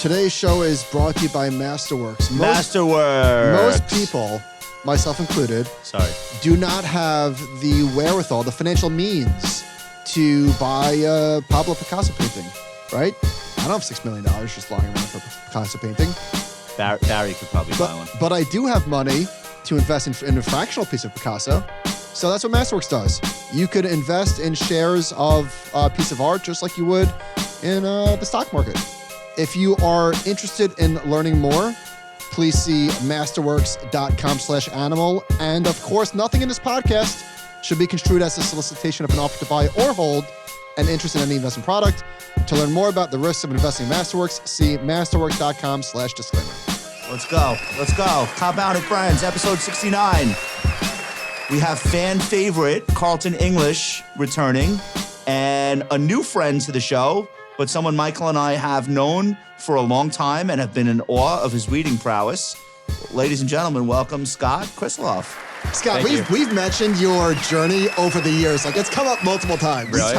Today's show is brought to you by Masterworks. Masterworks. Most people, myself included, do not have the wherewithal, the financial means to buy a Pablo Picasso painting, right? I don't have $6 million just lying around for a Picasso painting. Barry could probably buy one. But I do have money to invest in a fractional piece of Picasso. So that's what Masterworks does. You could invest in shares of a piece of art just like you would in the stock market. If you are interested in learning more, please see masterworks.com/animal. And of course, nothing in this podcast should be construed as a solicitation of an offer to buy or hold an interest in any investment product. To learn more about the risks of investing in Masterworks, see masterworks.com/disclaimer. Let's go. Compound and Friends, episode 69. We have fan favorite Carleton English returning and a new friend to the show, but someone Michael and I have known for a long time and have been in awe of his reading prowess. Ladies and gentlemen, welcome Scott Krisiloff. Scott, we've mentioned your journey over the years. Like, it's come up multiple times. Really?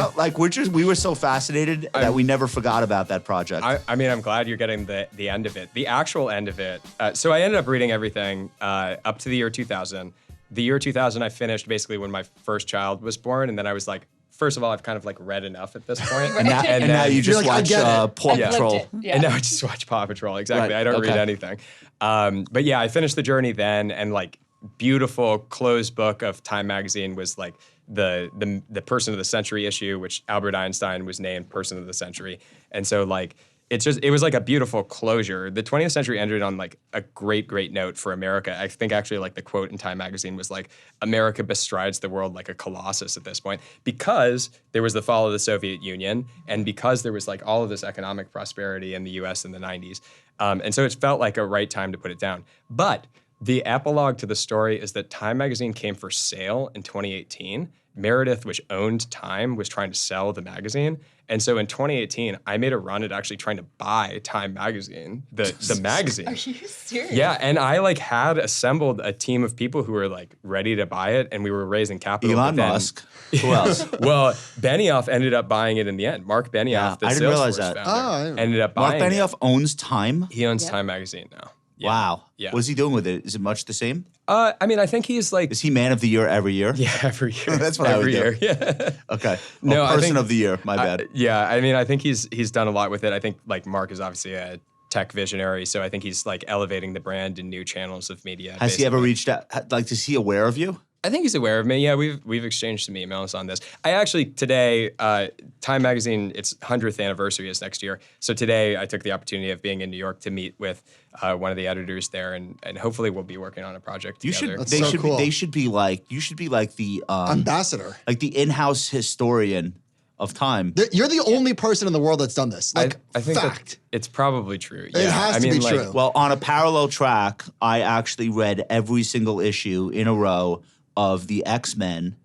We were so fascinated that we never forgot about that project. I mean, I'm glad you're getting the end of it. The actual end of it. So I ended up reading everything up to the year 2000. The year 2000, I finished basically when my first child was born, and then I was like, first of all, I've kind of like read enough at this point. and now you just watch Paw Patrol. Yeah. And now I just watch Paw Patrol, exactly. Right. I don't read anything. But yeah, I finished the journey then, and like beautiful closed book of Time magazine was like the Person of the Century issue, which Albert Einstein was named Person of the Century. And so like, it was like a beautiful closure. The 20th century ended on like a great note for America. I think actually like the quote in Time magazine was like, America bestrides the world like a colossus at this point, because there was the fall of the Soviet Union and because there was like all of this economic prosperity in the US in the 90s. And so it felt like a right time to put it down. But the epilogue to the story is that Time magazine came for sale in 2018. Meredith, which owned Time, was trying to sell the magazine. And so in 2018, I made a run at actually trying to buy Time magazine, the magazine. Are you serious? Yeah, and I like had assembled a team of people who were like ready to buy it, and we were raising capital. Elon Musk. Who else? Well, Benioff ended up buying it in the end. Mark Benioff, the I didn't realize Salesforce that. founder, ended up buying Mark Benioff owns Time? He owns Time magazine now. Yeah. Wow. Yeah. What is he doing with it? Is it much the same? I mean, I think he's like... Is he man of the year every year? Yeah, every year. That's what I would year. do. Yeah. Okay. No, Person of the year. My bad. Yeah, I mean, I think he's done a lot with it. I think like Mark is obviously a tech visionary, so I think he's like elevating the brand in new channels of media. Has he ever reached out? Like, is he aware of you? I think he's aware of me. Yeah, we've exchanged some emails on this. I actually today, Time magazine, its 100th anniversary is next year. So today I took the opportunity of being in New York to meet with one of the editors there, and hopefully we'll be working on a project together. They should be like the ambassador, like the in-house historian of Time. You're the only person in the world that's done this. Like, I think fact. It's probably true. Yeah. It has to be true. Well, on a parallel track, I actually read every single issue in a row of the X-Men,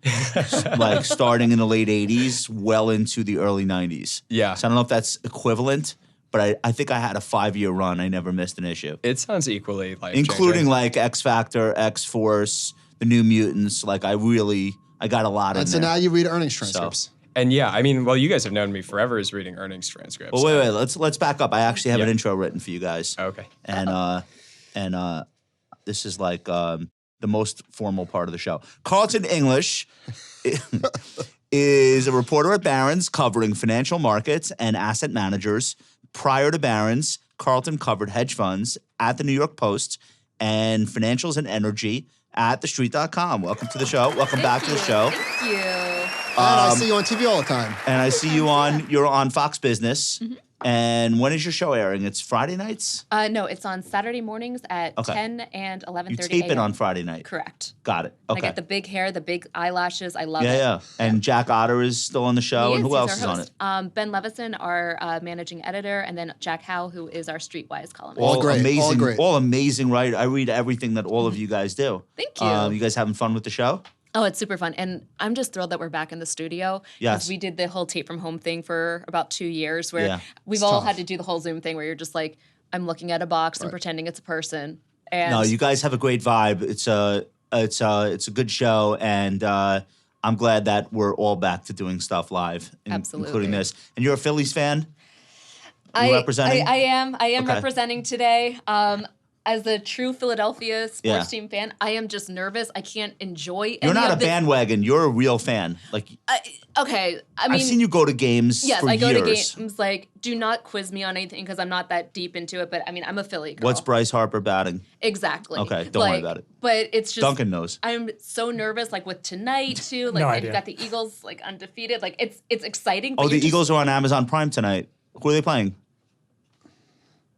like starting in the late 80s, well into the early 90s. Yeah. So I don't know if that's equivalent, but I think I had a 5-year run. I never missed an issue. It sounds equally life-changing. Including like X-Factor, X-Force, the New Mutants. Like I got a lot in there. And so now you read earnings transcripts. And yeah, I mean, well, you guys have known me forever as reading earnings transcripts. Well, wait, let's back up. I actually have an intro written for you guys. Okay. And this is like the most formal part of the show. Carleton English is a reporter at Barron's covering financial markets and asset managers. Prior to Barron's, Carleton covered hedge funds at the New York Post and financials and energy at thestreet.com. Welcome to the show. Welcome back to the show. Thank you. And I see you on TV all the time. And I see you're on Fox Business. Mm-hmm. And when is your show airing? It's Friday nights? No, it's on Saturday mornings at 10 and 11:30 You tape it on Friday night? Correct. Got it. Okay. I got the big hair, the big eyelashes. I love it. Yeah. And Jack Otter is still on the show. And who else is on it? Ben Levison, our managing editor, and then Jack Howe, who is our Streetwise columnist. All great. All amazing, right? I read everything that all of you guys do. Thank you. You guys having fun with the show? Oh, it's super fun. And I'm just thrilled that we're back in the studio. Yes. We did the whole tape from home thing for about 2 years where we've It's all tough. had to do the whole Zoom thing where you're just like, I'm looking at a box and pretending it's a person. And No, you guys have a great vibe. It's a good show, and I'm glad that we're all back to doing stuff live, Absolutely. including this. And you're a Phillies fan? You representing? I am Okay. representing today. As a true Philadelphia sports team fan, I am just nervous. I can't enjoy. You're not a bandwagon. You're a real fan. Like, okay, I mean, I've seen you go to games. Yes, for I go years. to games. Like, do not quiz me on anything because I'm not that deep into it. But I mean, I'm a Philly girl. What's Bryce Harper batting? Exactly. Okay, don't worry about it. But it's just Duncan knows. I'm so nervous. Like with tonight too. Like No and idea. you've got the Eagles like undefeated. Like it's exciting. Oh, but the you're just- Eagles are on Amazon Prime tonight. Who are they playing?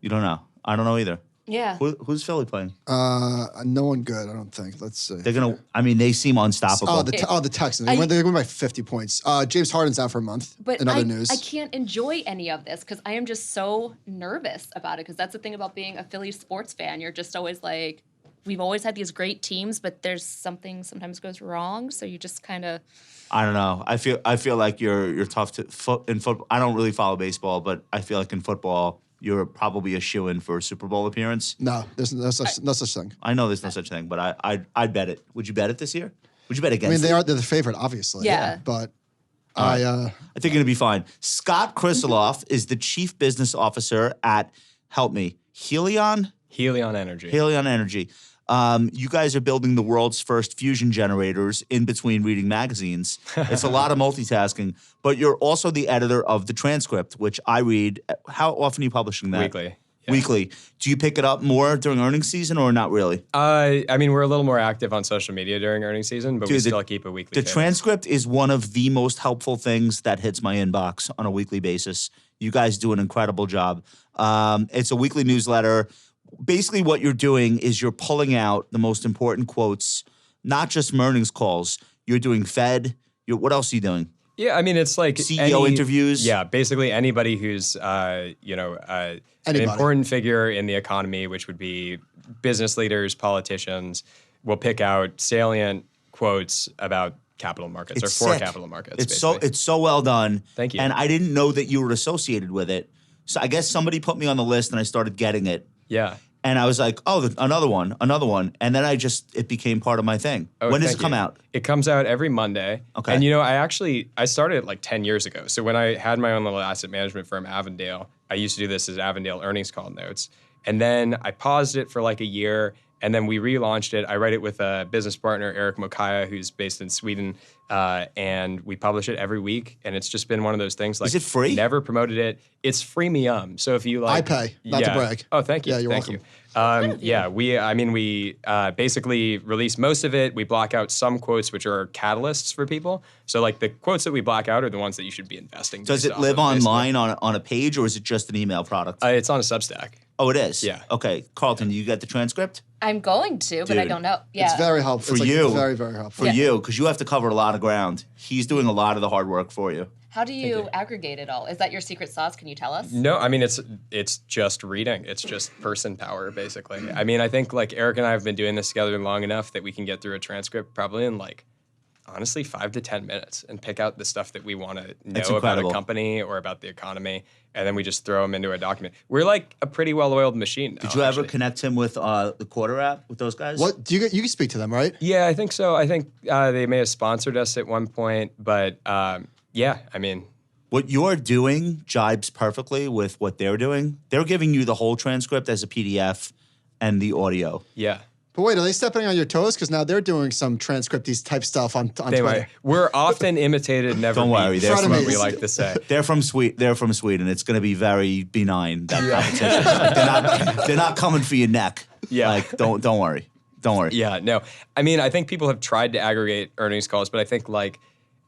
You don't know. I don't know either. Yeah. Who's Philly playing? No one good, I don't think. Let's see. They're gonna. I mean, they seem unstoppable. Oh, the Texans. They win by 50 points. James Harden's out for a month. But in other news. I can't enjoy any of this because I am just so nervous about it. Because that's the thing about being a Philly sports fan. You're just always like, we've always had these great teams, but there's something sometimes goes wrong. So you just kind of. I don't know. I feel like you're tough in football. I don't really follow baseball, but I feel like in football you're probably a shoo-in for a Super Bowl appearance. No, there's no such thing. I know there's no such thing, but I'd bet it. Would you bet it this year? Would you bet I against? mean, they're the favorite, obviously. Yeah. But I think it'll be fine. Scott Krisiloff is the chief business officer at Helion Energy. You guys are building the world's first fusion generators in between reading magazines. It's a lot of multitasking, but you're also the editor of the transcript, which I read. How often are you publishing that? Weekly. Yeah. Weekly. Do you pick it up more during earnings season or not really? I mean, we're a little more active on social media during earnings season, but we still keep a weekly. The transcript is one of the most helpful things that hits my inbox on a weekly basis. You guys do an incredible job. It's a weekly newsletter. Basically, what you're doing is you're pulling out the most important quotes, not just from earnings calls. You're doing Fed. What else are you doing? Yeah, I mean, it's like CEO interviews. Yeah, basically anybody who's an important figure in the economy, which would be business leaders, politicians, will pick out salient quotes about capital markets It's or for sick. capital markets. It's basically. so well done. Thank you. And I didn't know that you were associated with it. So I guess somebody put me on the list and I started getting it. Yeah. And I was like, oh, another one. And then it became part of my thing. Oh, when does thank it come you. out? It comes out every Monday. Okay. And I started it like 10 years ago. So when I had my own little asset management firm, Avondale, I used to do this as Avondale earnings call notes. And then I paused it for like a year and then we relaunched it. I write it with a business partner, Eric Mokaya, who's based in Sweden. And we publish it every week. And it's just been one of those things like. Is it free? Never promoted it. It's freemium. So if you like. I pay, not to brag. Oh, thank you. Yeah, you're thank welcome. you. We basically release most of it. We block out some quotes which are catalysts for people. So like the quotes that we block out are the ones that you should be investing. Does based it off live of, basically. online on a page or is it just an email product? It's on a Substack. Oh, it is? Yeah. Okay. Carleton, you got the transcript? I'm going to, but I Dude. don't know. Yeah. It's very helpful. For It's you. Very, very helpful. For you, because you have to cover a lot of ground. He's doing a lot of the hard work for you. How do you aggregate it all? Is that your secret sauce? Can you tell us? No, I mean it's just reading. It's just person power, basically. I mean, I think like Eric and I have been doing this together long enough that we can get through a transcript probably in like honestly 5 to 10 minutes and pick out the stuff that we want to know about a incredible. company or about the economy, and then we just throw them into a document. We're like a pretty well-oiled machine now. Did you ever actually. connect him with the Quarter app with those guys? What do you can speak to them, right? Yeah, I think so. I think they may have sponsored us at one point, but yeah, I mean. What you're doing jibes perfectly with what they're doing. They're giving you the whole transcript as a PDF and the audio. Yeah. But wait, are they stepping on your toes? Because now they're doing some transcripty type stuff on They Twitter. might. We're often imitated, never Don't worry, beat. they're That's what frenemies. we like to say. They're from Sweden. It's going to be very benign, that competition. Like, they're not coming for your neck. Yeah. Like, don't worry. Don't worry. Yeah, no. I mean, I think people have tried to aggregate earnings calls, but I think like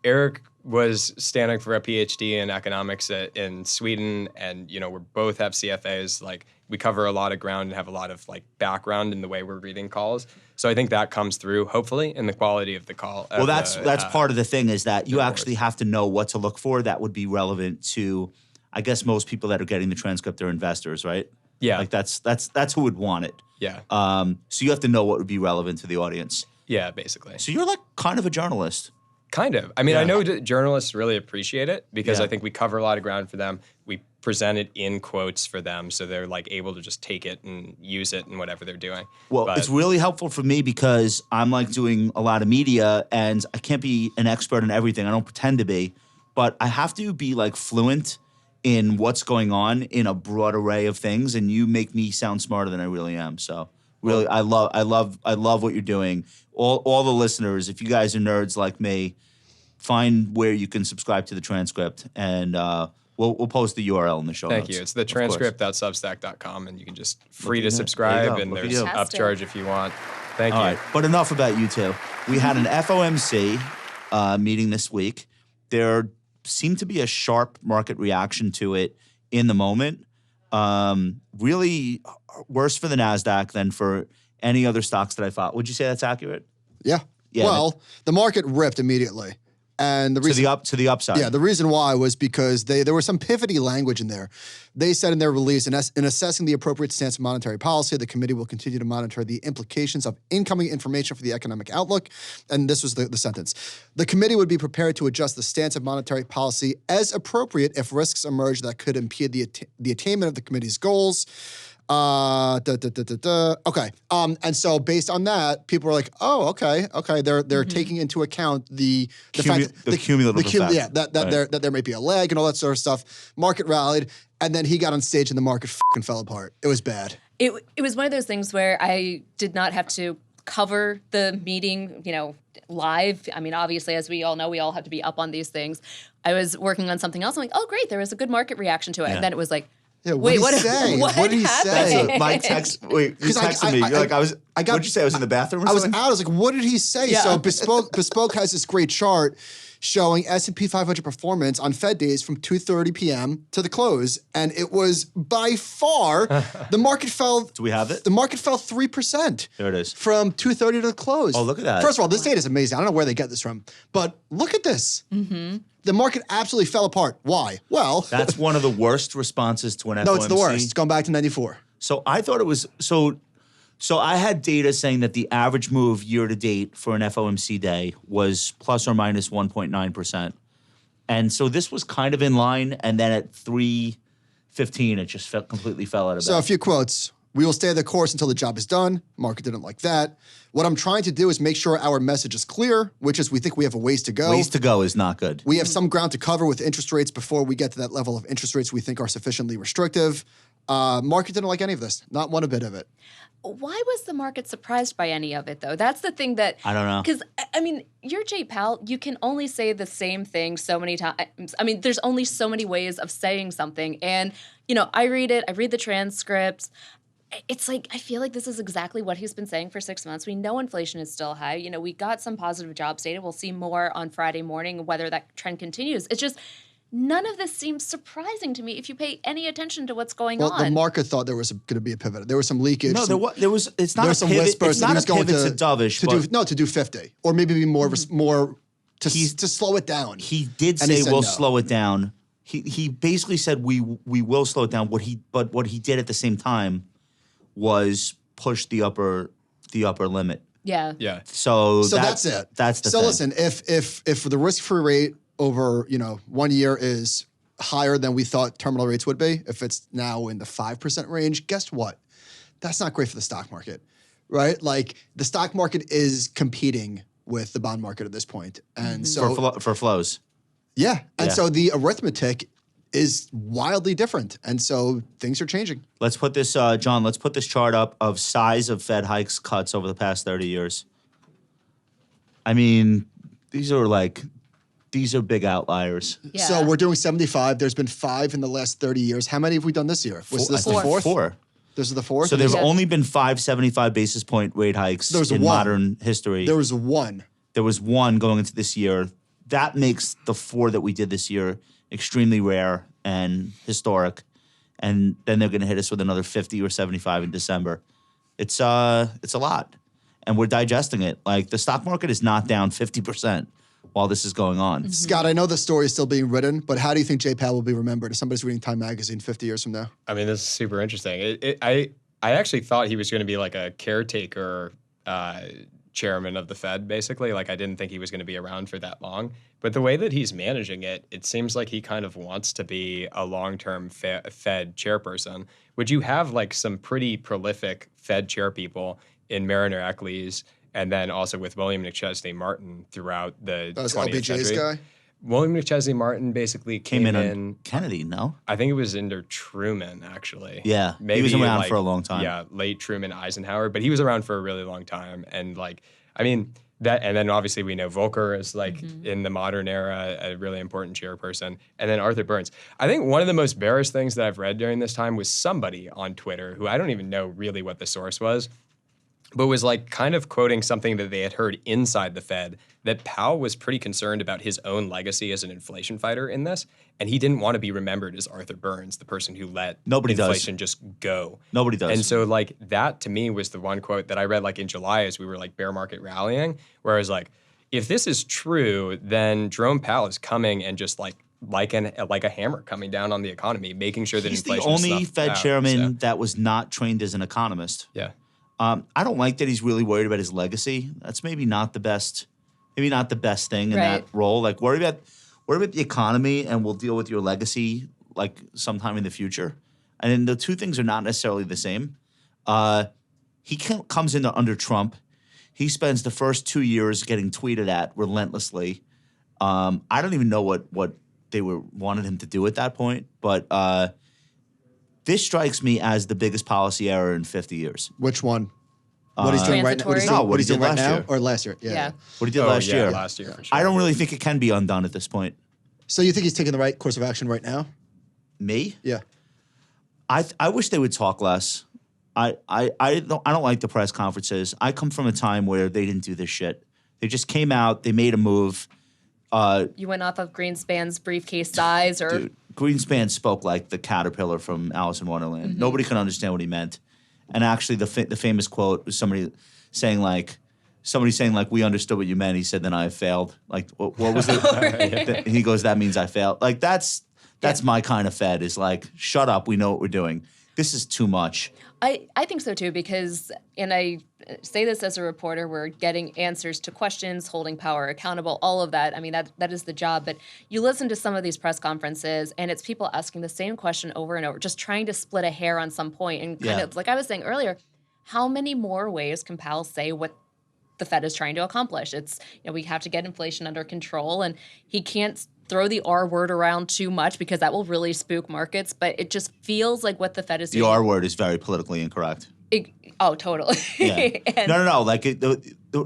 Eric was standing for a PhD in economics in Sweden, and we both have CFAs. Like we cover a lot of ground and have a lot of like background in the way we're reading calls. So I think that comes through hopefully in the quality of the call. Well, that's part of the thing is that you reports. actually have to know what to look for that would be relevant to, I guess, most people that are getting the transcript are investors, right? Yeah. Like that's who would want it. Yeah. So you have to know what would be relevant to the audience. Yeah, basically. So you're like kind of a journalist. Kind of. I mean, Yeah. I know journalists really appreciate it because Yeah. I think we cover a lot of ground for them. We present it in quotes for them, so they're like able to just take it and use it in whatever they're doing. Well, But- it's really helpful for me because I'm like doing a lot of media and I can't be an expert in everything. I don't pretend to be, but I have to be like fluent in what's going on in a broad array of things, and you make me sound smarter than I really am. So really, I love what you're doing. All the listeners, if you guys are nerds like me, find where you can subscribe to the transcript, and we'll post the URL in the show notes. Thank you. It's the transcript.substack.com, and you can just free to There you subscribe, go. and Look at there's you. upcharge if you want. Thank All you. right, but enough about you two. We had an FOMC meeting this week. There seemed to be a sharp market reaction to it in the moment. Really worse for the NASDAQ than for any other stocks that I thought. Would you say that's accurate? Yeah. Yeah, Well, the market ripped immediately. And the reason To the upside. Yeah, the reason why was because there was some pivoty language in there. They said in their release, in assessing the appropriate stance of monetary policy, the committee will continue to monitor the implications of incoming information for the economic outlook. And this was the sentence. The committee would be prepared to adjust the stance of monetary policy as appropriate if risks emerge that could impede the attainment of the committee's goals. Okay. And so based on that, people were like, "Oh, okay. They're taking into account the fact the cumulative effect. Yeah, that there might be a lag and all that sort of stuff." Market rallied, and then he got on stage, and the market fucking fell apart. It was bad. It was one of those things where I did not have to cover the meeting, live. I mean, obviously, as we all know, we all have to be up on these things. I was working on something else. I'm like, oh, great, there was a good market reaction to it. Yeah. And then it was like, Yeah, wait, what what did he say? what What did he happened? say? So my text. Wait, you 'Cause texted me. You're like, what'd you say? I was in the bathroom or I was something? out. I was like, "What did he say?" Yeah. So Bespoke has this great chart showing S&P 500 performance on Fed days from 2:30 p.m. to the close, and it was by far the market fell. Do we have it? The market fell 3%. There it is. From 2:30 to the close. Oh, look at that. First of all, this data is amazing. I don't know where they get this from, but look at this. Mm-hmm. The market absolutely fell apart. Why? Well, That's one of the worst responses to an FOMC. no, it's the worst. It's going back to 94. So I thought it was so I had data saying that the average move year to date for an FOMC day was plus or minus 1.9%. And so this was kind of in line, and then at 3:15 it just completely fell out of So bed. a few quotes. "We will stay the course until the job is done." Market didn't like that. "What I'm trying to do is make sure our message is clear, which is we think we have a ways to go. Ways to go is not good. We have some ground to cover with interest rates before we get to that level of interest rates we think are sufficiently restrictive." Market didn't like any of this. Not one bit of it. Why was the market surprised by any of it, though? That's the thing that I don't know. Because I mean, you're Jay Powell. You can only say the same thing so many times. I mean, there's only so many ways of saying something, and I read it. I read the transcripts. It's like, I feel like this is exactly what he's been saying for 6 months. We know inflation is still high. We got some positive jobs data. We'll see more on Friday morning, whether that trend continues. It's just, none of this seems surprising to me if you pay any attention to what's going Well, on. the market thought there was going to be a pivot. There was some leakage. No, some- there was. It's not there a was some pivot. whispers It's that not he was a going pivot to dovish. to do 50, or maybe be more to slow it down. He did And he say said we'll no. slow it down. He basically said we will slow it down. What he did at the same time was push the upper limit. yeah. Yeah. So that's it. That's the so thing. listen, if the risk-free rate over 1 year is higher than we thought terminal rates would be, if it's now in the 5% range, guess what? That's not great for the stock market, right? Like, the stock market is competing with the bond market at this point, and so for flows. yeah, and Yeah. so the arithmetic is wildly different, and so things are changing. Let's put this, John. Let's put this chart up of size of Fed hikes cuts over the past 30 years. I mean, these are big outliers. Yeah. So we're doing 75. There's been 5 in the last 30 years. How many have we done this year? Was this the I think fourth? 4. This is the fourth? So there's Yeah. only been 5 75 basis point rate hikes There's in one. modern history. There was one. There was one going into this year. That makes the 4 that we did this year extremely rare and historic. And then they're going to hit us with another 50 or 75 in December. It's a lot. And we're digesting it. Like, the stock market is not down 50% while this is going on. Scott, I know the story is still being written, but how do you think Jay Powell will be remembered if somebody's reading Time Magazine 50 years from now? I mean, this is super interesting. I actually thought he was going to be like a caretaker chairman of the Fed, basically. Like, I didn't think he was going to be around for that long. But the way that he's managing it, it seems like he kind of wants to be a long-term Fed chairperson. Would you have like some pretty prolific Fed chair people in Mariner Eccles, and then also with William McChesney Martin throughout the That was 20th LBJ's century? guy? William McChesney Martin basically Came in in. on Kennedy, no? I think it was under Truman, actually. Yeah, Maybe he was around like, for a long time. Yeah, late Truman, Eisenhower, but he was around for a really long time. And like, I mean, that, and then obviously we know Volcker is like in the modern era, a really important chairperson. And then Arthur Burns. I think one of the most bearish things that I've read during this time was somebody on Twitter who I don't even know really what the source was, but was like kind of quoting something that they had heard inside the Fed, that Powell was pretty concerned about his own legacy as an inflation fighter in this, and he didn't want to be remembered as Arthur Burns, the person who let inflation just go. Nobody does. And so like that to me was the one quote that I read like in July as we were like bear market rallying, where I was like, if this is true, then Jerome Powell is coming and just like a hammer coming down on the economy, making sure that He's inflation the is only snuffed Fed out. chairman that was not trained as an economist. Yeah. I don't like that he's really worried about his legacy. That's maybe not the best thing in that role. Like worry about the economy, and we'll deal with your legacy like sometime in the future. And then the two things are not necessarily the same. He comes in under Trump. He spends the first 2 years getting tweeted at relentlessly. I don't even know what they wanted him to do at that point, but this strikes me as the biggest policy error in 50 years. Which one? What he's doing right now? Transitory? What he's doing right last now year. or last year? Yeah. What he did last year. Last year, for sure. I don't really think it can be undone at this point. So you think he's taking the right course of action right now? Me? Yeah. I wish they would talk less. I don't like the press conferences. I come from a time where they didn't do this shit. They just came out, they made a move. You went off of Greenspan's briefcase size, or Dude, Greenspan spoke like the caterpillar from Alice in Wonderland. Nobody could understand what he meant. And actually, the famous quote was somebody saying like, we understood what you meant. He said, then I failed. Like, what was it? He goes, that means I failed. Like, that's my kind of Fed, is like, shut up, we know what we're doing. This is too much. I think so too, because, and I say this as a reporter, we're getting answers to questions, holding power accountable, all of that. I mean, that is the job. But you listen to some of these press conferences, and it's people asking the same question over and over, just trying to split a hair on some point. And kind of like I was saying earlier, how many more ways can Powell say what the Fed is trying to accomplish? It's, we have to get inflation under control, and he can't throw the R word around too much because that will really spook markets. But it just feels like what the Fed is doing. The R word is very politically incorrect. Oh, totally. Yeah. No. Like,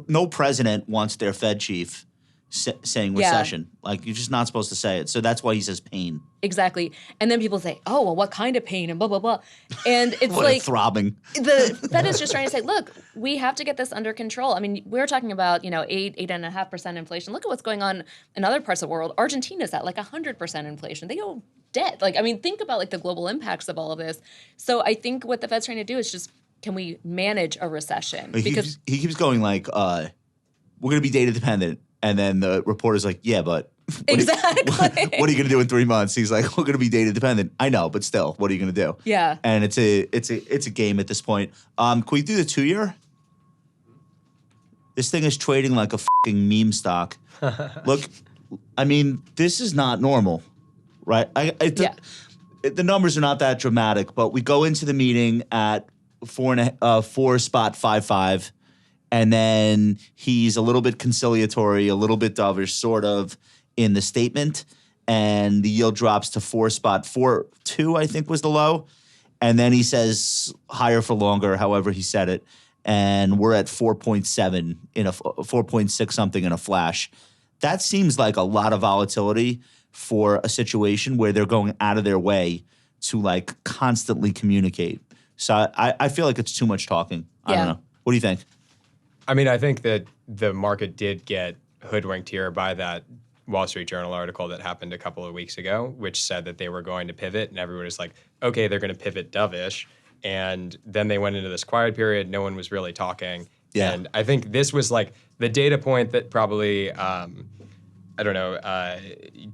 no president wants their Fed chief saying recession. Like, you're just not supposed to say it. So that's why he says pain. Exactly. And then people say, oh, well, what kind of pain, and blah, blah, blah. And it's What like throbbing. the Fed is just trying to say, look, we have to get this under control. I mean, we're talking about, 8.5% inflation. Look at what's going on in other parts of the world. Argentina's at like 100% inflation. They go dead. Like, I mean, think about like the global impacts of all of this. So I think what the Fed's trying to do is just, can we manage a recession? Because he keeps going like, we're going to be data dependent. And then the reporter's like, yeah, but exactly. What are you going to do in 3 months? He's like, we're going to be data dependent. I know, but still, what are you going to do? Yeah. And it's a game at this point. Can we do the 2-year? This thing is trading like a fucking meme stock. Look, I mean, this is not normal, right? The numbers are not that dramatic, but we go into the meeting at 4.55. And then he's a little bit conciliatory, a little bit dovish, sort of, in the statement. And the yield drops to 4.42, I think was the low. And then he says higher for longer, however he said it. And we're at 4.7 in a 4.6 something in a flash. That seems like a lot of volatility for a situation where they're going out of their way to like constantly communicate. So I feel like it's too much talking. I don't know. What do you think? I mean, I think that the market did get hoodwinked here by that Wall Street Journal article that happened a couple of weeks ago, which said that they were going to pivot, and everyone was like, okay, they're going to pivot dovish. And then they went into this quiet period. No one was really talking. Yeah. And I think this was like the data point that probably,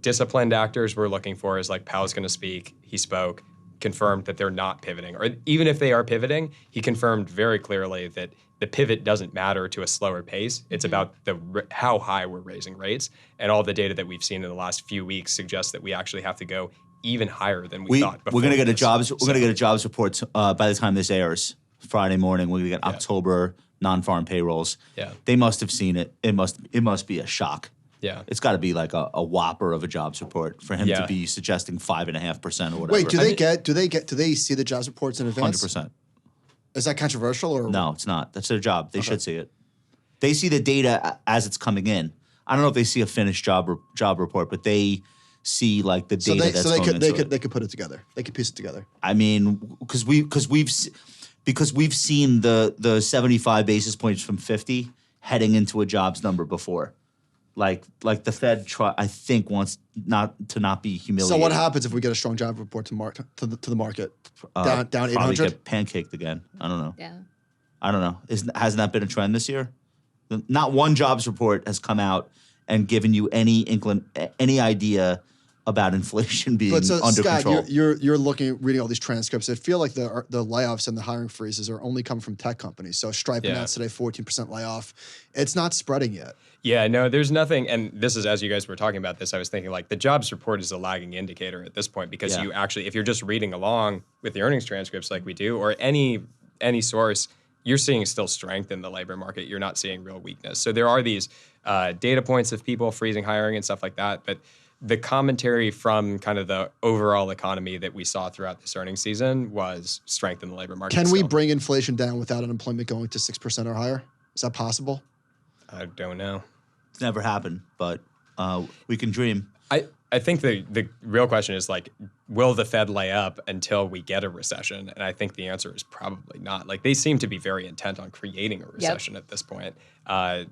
disciplined actors were looking for is like, Powell's going to speak. He spoke, confirmed that they're not pivoting. Or even if they are pivoting, he confirmed very clearly that the pivot doesn't matter to a slower pace. It's about how high we're raising rates. And all the data that we've seen in the last few weeks suggests that we actually have to go even higher than we thought before. We're going to get a jobs. We're going to get a jobs report by the time this airs Friday morning. We're going to get October non-farm payrolls. Yeah. They must have seen it. It must be a shock. Yeah. It's got to be like a whopper of a jobs report for him to be suggesting 5.5% or whatever. Wait, do they see the jobs reports in advance? 100%. Is that controversial or No, it's not. That's their job. They should see it. They see the data as it's coming in. I don't know if they see a finished job report, but they see like the data that's going into it. They could put it together. They could piece it together. I mean, because we've seen the 75 basis points from 50 heading into a jobs number before. Like the Fed I think wants not to be humiliated. So what happens if we get a strong job report to the market? Down Probably 800? get pancaked again. I don't know. Yeah. I don't know. Hasn't that been a trend this year? Not one jobs report has come out and given you any idea about inflation being under Scott, control. You're reading all these transcripts. I feel like the layoffs and the hiring freezes are only coming from tech companies. So Stripe announced today 14% layoff. It's not spreading yet. Yeah, no, there's nothing. And this is, as you guys were talking about this, I was thinking like the jobs report is a lagging indicator at this point because you actually, if you're just reading along with the earnings transcripts like we do, or any source, you're seeing still strength in the labor market. You're not seeing real weakness. So there are these data points of people freezing hiring and stuff like that. But the commentary from kind of the overall economy that we saw throughout this earnings season was strength in the labor market. Can we bring inflation down without unemployment going to 6% or higher? Is that possible? I don't know. It's never happened, but we can dream. I think the real question is like, will the Fed lay up until we get a recession? And I think the answer is probably not. Like they seem to be very intent on creating a recession at this point.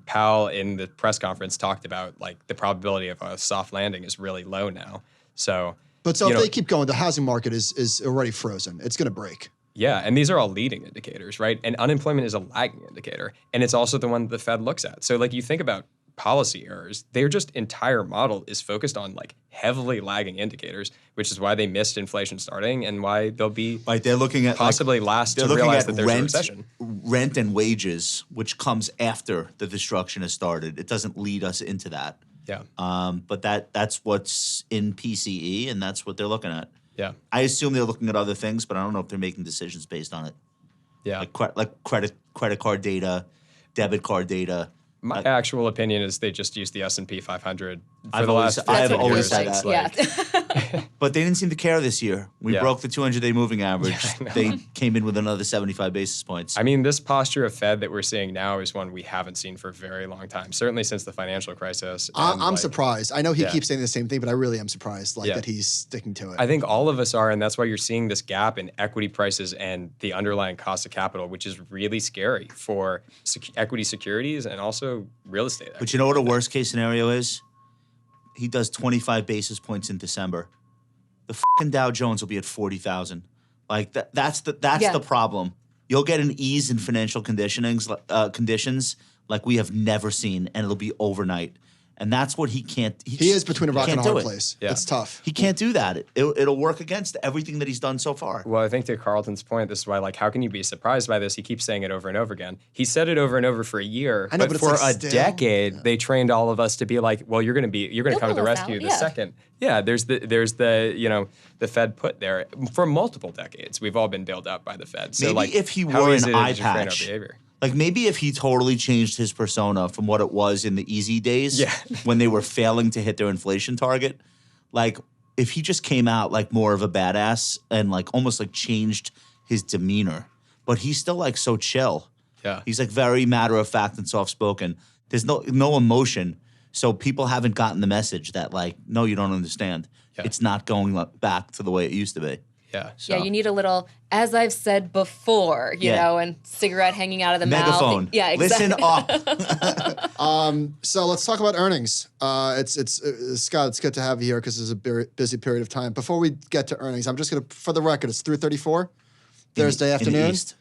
Powell in the press conference talked about like the probability of a soft landing is really low now. So, if they keep going, the housing market is already frozen. It's going to break. Yeah, and these are all leading indicators, right? And unemployment is a lagging indicator, and it's also the one the Fed looks at. So like you think about policy errors, their just entire model is focused on like heavily lagging indicators, which is why they missed inflation starting and why they'll be they're looking at possibly last to realize that there's a recession. Rent and wages, which comes after the destruction has started. It doesn't lead us into that. Yeah. But that's what's in PCE, and that's what they're looking at. Yeah. I assume they're looking at other things, but I don't know if they're making decisions based on it. Yeah. Like credit card data, debit card data. My actual opinion is they just use the S&P 500 for I've the last 50 I've always years. said It's that. like, But they didn't seem to care this year. We broke the 200-day moving average. They came in with another 75 basis points. I mean, this posture of Fed that we're seeing now is one we haven't seen for a very long time, certainly since the financial crisis. I'm surprised. I know he keeps saying the same thing, but I really am surprised that he's sticking to it. I think all of us are, and that's why you're seeing this gap in equity prices and the underlying cost of capital, which is really scary for equity securities and also real estate. But you know what a worst case scenario is? He does 25 basis points in December. The fucking Dow Jones will be at 40,000. Like that's the problem. You'll get an ease in financial conditions like we have never seen, and it'll be overnight. And that's what he can't. He is between a rock and a hard place. Yeah. It's tough. He can't do that. It'll work against everything that he's done so far. Well, I think to Carleton's point, this is why, like, how can you be surprised by this? He keeps saying it over and over again. He said it over and over for a year, I know, but for like a decade, they trained all of us to be like, well, you're going to come to the rescue the second. Yeah, there's the Fed put there for multiple decades. We've all been bailed out by the Fed. So, maybe like, if he how wore an easy eye is it to train our patch. behavior? Like maybe if he totally changed his persona from what it was in the easy days when they were failing to hit their inflation target, like if he just came out like more of a badass and like almost like changed his demeanor, but he's still like so chill. Yeah. He's like very matter of fact and soft spoken. There's no emotion. So people haven't gotten the message that like, no, you don't understand. Yeah. It's not going back to the way it used to be. Yeah. So. Yeah, you need a little, as I've said before, you know, and cigarette hanging out of the megaphone. mouth. Yeah, exactly. Listen up. So let's talk about earnings. Scott, it's good to have you here because it's a busy period of time. Before we get to earnings, I'm just going to, for the record, it's 3:34 Thursday afternoon. In the East.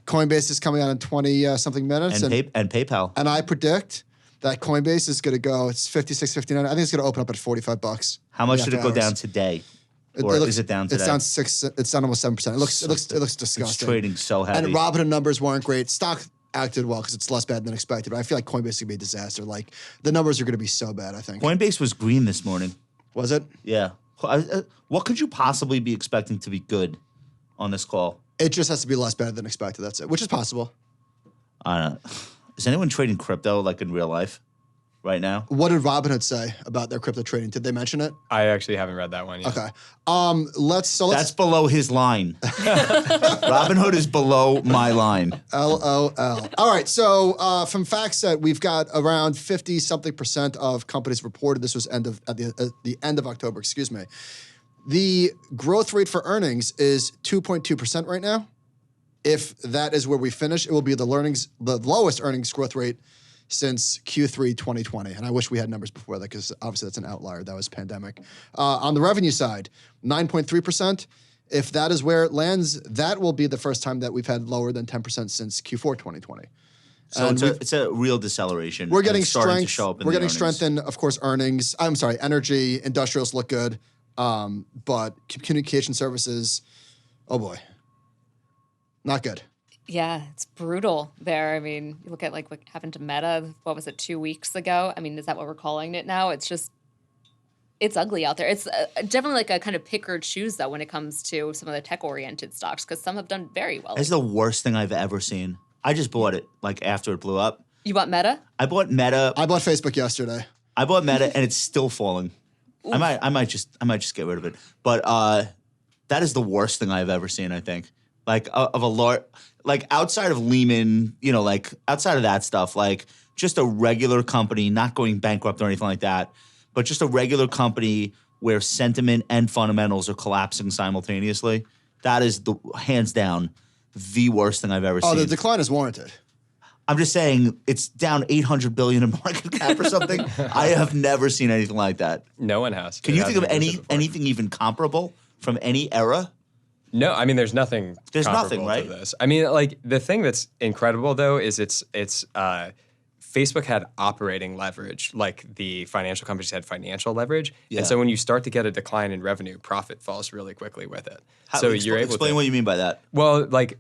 Coinbase is coming out in 20-something minutes. And PayPal. And I predict that Coinbase is going to go, it's 56, 59. I think it's going to open up at $45. How much did it go down today? Or is it down today? It's down 6. It's down almost 7%. It looks disgusting. It's trading so heavy. And Robinhood numbers weren't great. Stock acted well because it's less bad than expected. But I feel like Coinbase is gonna be a disaster. Like the numbers are gonna be so bad. I think Coinbase was green this morning. Was it? Yeah. What could you possibly be expecting to be good on this call? It just has to be less bad than expected. That's it. Which is possible. I don't know. Is anyone trading crypto like in real life? right now. What did Robinhood say about their crypto trading? Did they mention it? I actually haven't read that one yet. Okay. Let's That's below his line. Robinhood is below my line. LOL. All right. So from FactSet, we've got around 50-something% of companies reported. This was at the end of October. Excuse me. The growth rate for earnings is 2.2% right now. If that is where we finish, it will be the lowest earnings growth rate since Q3 2020. And I wish we had numbers before that because obviously that's an outlier. That was pandemic. On the revenue side, 9.3%. If that is where it lands, that will be the first time that we've had lower than 10% since Q4 2020. So it's a real deceleration. We're getting It's starting strength. to show up in We're the getting earnings. strength in, of course, earnings. I'm sorry, energy, industrials look good. But communication services, oh boy, not good. Yeah, it's brutal there. I mean, you look at like what happened to Meta, what was it, 2 weeks ago? I mean, is that what we're calling it now? It's just, it's ugly out there. It's definitely like a kind of pick or choose, though, when it comes to some of the tech-oriented stocks, because some have done very well. It's the worst thing I've ever seen. I just bought it like after it blew up. You bought Meta? I bought Meta. I bought Facebook yesterday. I bought Meta and it's still falling. I might just get rid of it. But that is the worst thing I've ever seen, I think. Like of a large, like outside of Lehman, you know, like outside of that stuff, like just a regular company, not going bankrupt or anything like that, but just a regular company where sentiment and fundamentals are collapsing simultaneously. That is the hands down the worst thing I've ever seen. Oh, the decline is warranted. I'm just saying it's down $800 billion in market cap or something. I have never seen anything like that. No one has. Can It you think of hasn't existed before. anything even comparable from any era? No, I mean, there's nothing. There's comparable nothing, right? to this. I mean, like the thing that's incredible though is it's Facebook had operating leverage, like the financial companies had financial leverage, Yeah. and so when you start to get a decline in revenue, profit falls really quickly with it. Explain what you mean by that. Well, like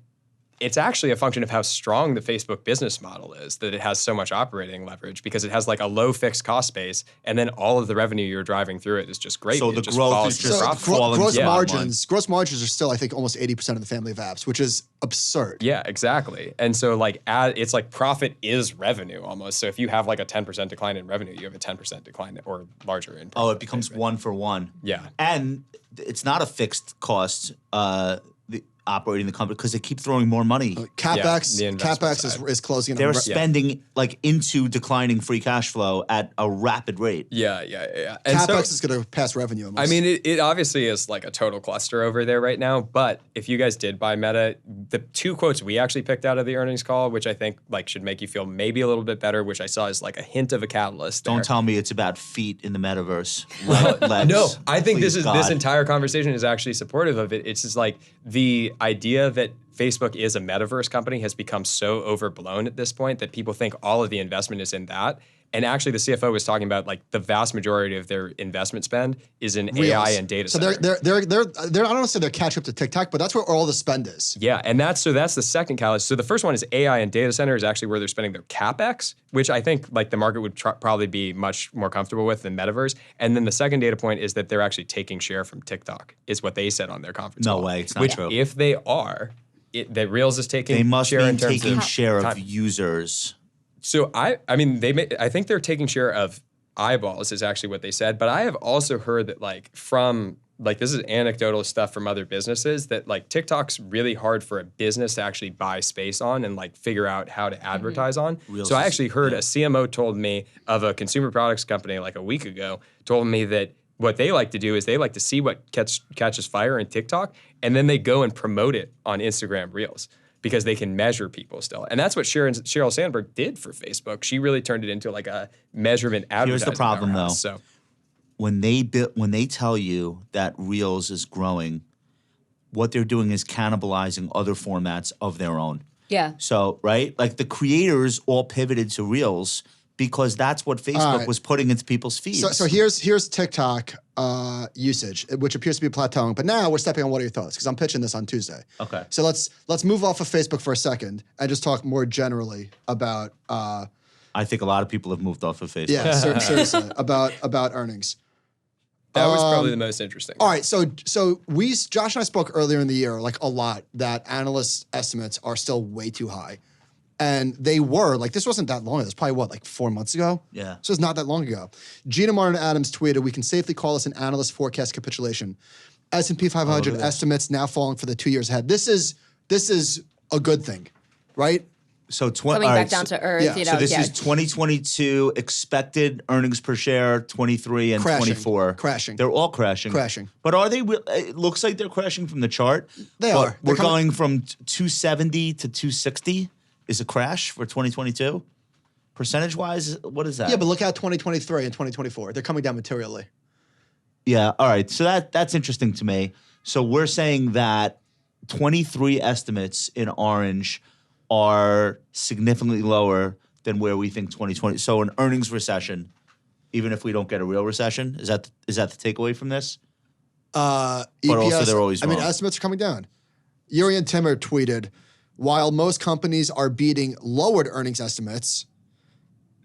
it's actually a function of how strong the Facebook business model is that it has so much operating leverage because it has like a low fixed cost base, and then all of the revenue you're driving through it is just great. So It the just growth falls is to just profit. falling Gross to the bottom margins are still, I think, almost 80% of the family of apps, which is absurd. Yeah, exactly. And so like it's like profit is revenue almost. So if you have like a 10% decline in revenue, you have a 10% decline or larger in profit. Oh, it becomes basically. 1 for 1. Yeah. And it's not a fixed cost, operating the company, because they keep throwing more money. CapEx, the investment CapEx is closing in. They're on spending like into declining free cash flow at a rapid rate. Yeah. And CapEx is going to pass revenue. Almost. I mean, it obviously is like a total cluster over there right now. But if you guys did buy Meta, the 2 quotes we actually picked out of the earnings call, which I think like should make you feel maybe a little bit better, which I saw as like a hint of a catalyst. Don't there. tell me it's about feet in the metaverse. Legs. No, I think Please, this God. entire conversation is actually supportive of it. It's just like the idea that Facebook is a metaverse company has become so overblown at this point that people think all of the investment is in that. And actually, the CFO was talking about like the vast majority of their investment spend is in Reels. AI and data. So center. they're I don't want to say they're catch up to TikTok, but that's where all the spend is. Yeah, and that's the second catalyst. So the first one is AI and data center is actually where they're spending their capex, which I think like the market would probably be much more comfortable with than metaverse. And then the second data point is that they're actually taking share from TikTok, is what they said on their conference No call. way, it's not which, true. If they are, that Reels is taking They must share be in terms taking of share of time. users. So I mean, I think they're taking share of eyeballs is actually what they said. But I have also heard that like from like this is anecdotal stuff from other businesses that like TikTok's really hard for a business to actually buy space on and like figure out how to advertise on. Reels So I is- actually heard a CMO told me of a consumer products company like a week ago told me that what they like to do is they like to see what catches fire in TikTok and then they go and promote it on Instagram Reels, because they can measure people still. And that's what Sheryl Sandberg did for Facebook. She really turned it into like a measurement advertising. Here's the problem, powerhouse. though. So When they tell you that Reels is growing, what they're doing is cannibalizing other formats of their own. Yeah. So, right? Like the creators all pivoted to Reels because that's what Facebook right. was putting into people's feeds. So here's TikTok usage, which appears to be plateauing. But now we're stepping on what are your thoughts? Because I'm pitching this on Tuesday. Okay. So let's move off of Facebook for a second and just talk more generally about I think a lot of people have moved off of Facebook. yeah, seriously about earnings. that was probably the most interesting. All right, so Josh and I spoke earlier in the year, like a lot, that analyst estimates are still way too high. And they were, like, this wasn't that long ago. It was probably, what, like 4 months ago? Yeah. So it's not that long ago. Gina Martin Adams tweeted, we can safely call this an analyst forecast capitulation. S&P 500 estimates now falling for the 2 years ahead. This is a good thing, right? So Coming back down to earth, yeah. you know. So this is 2022 expected earnings per share, 23 and Crashing. 24. Crashing. They're all crashing. Crashing. But are they? It looks like they're crashing from the chart. They but are. They're We're going from 270 to 260 is a crash for 2022. Percentage-wise, what is that? Yeah, but look at 2023 and 2024. They're coming down materially. Yeah, all right. So that's interesting to me. So we're saying that 23 estimates in orange are significantly lower than where we think 2020. So an earnings recession, even if we don't get a real recession, is that the takeaway from this? EPS, But also they're always I mean, wrong. estimates are coming down. Urian Timmer tweeted, while most companies are beating lowered earnings estimates,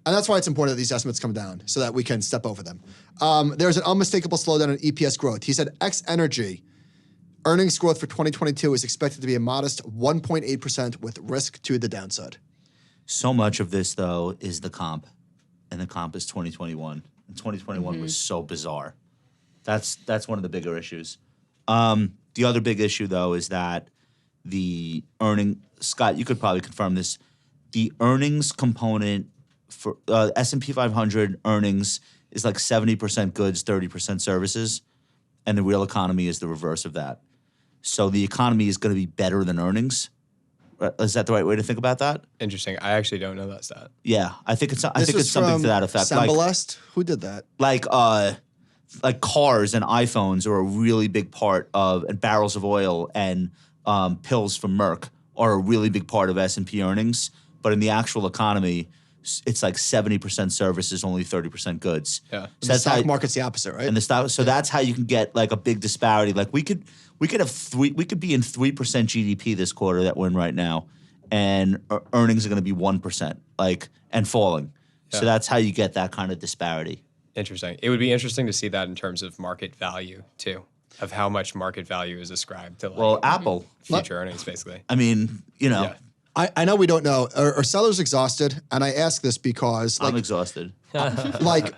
and that's why it's important that these estimates come down so that we can step over them. There's an unmistakable slowdown in EPS growth. He said, ex-energy, earnings growth for 2022 is expected to be a modest 1.8% with risk to the downside. So much of this, though, is the comp, and the comp is 2021. And 2021 was so bizarre. That's one of the bigger issues. The other big issue, though, is that the Scott, you could probably confirm this, the earnings component for S&P 500 earnings is like 70% goods, 30% services, and the real economy is the reverse of that. So the economy is going to be better than earnings. Is that the right way to think about that? Interesting. I actually don't know that stat. Yeah, I think it's something from to that effect. Sambalest? Who did that? Like cars and iPhones are a really big part of, and barrels of oil and pills from Merck are a really big part of S&P earnings. But in the actual economy, it's like 70% services, only 30% goods. Yeah. So The stock market's the opposite, right? And the stock, so that's how you can get like a big disparity. Like we could be in 3% GDP this quarter that we're in right now, and earnings are going to be 1%, like, and falling. Yeah. So that's how you get that kind of disparity. Interesting. It would be interesting to see that in terms of market value too, of how much market value is ascribed to like Apple, future earnings, basically. I mean, Yeah. I know we don't know. Are sellers exhausted? And I ask this because, I'm like, exhausted. Peloton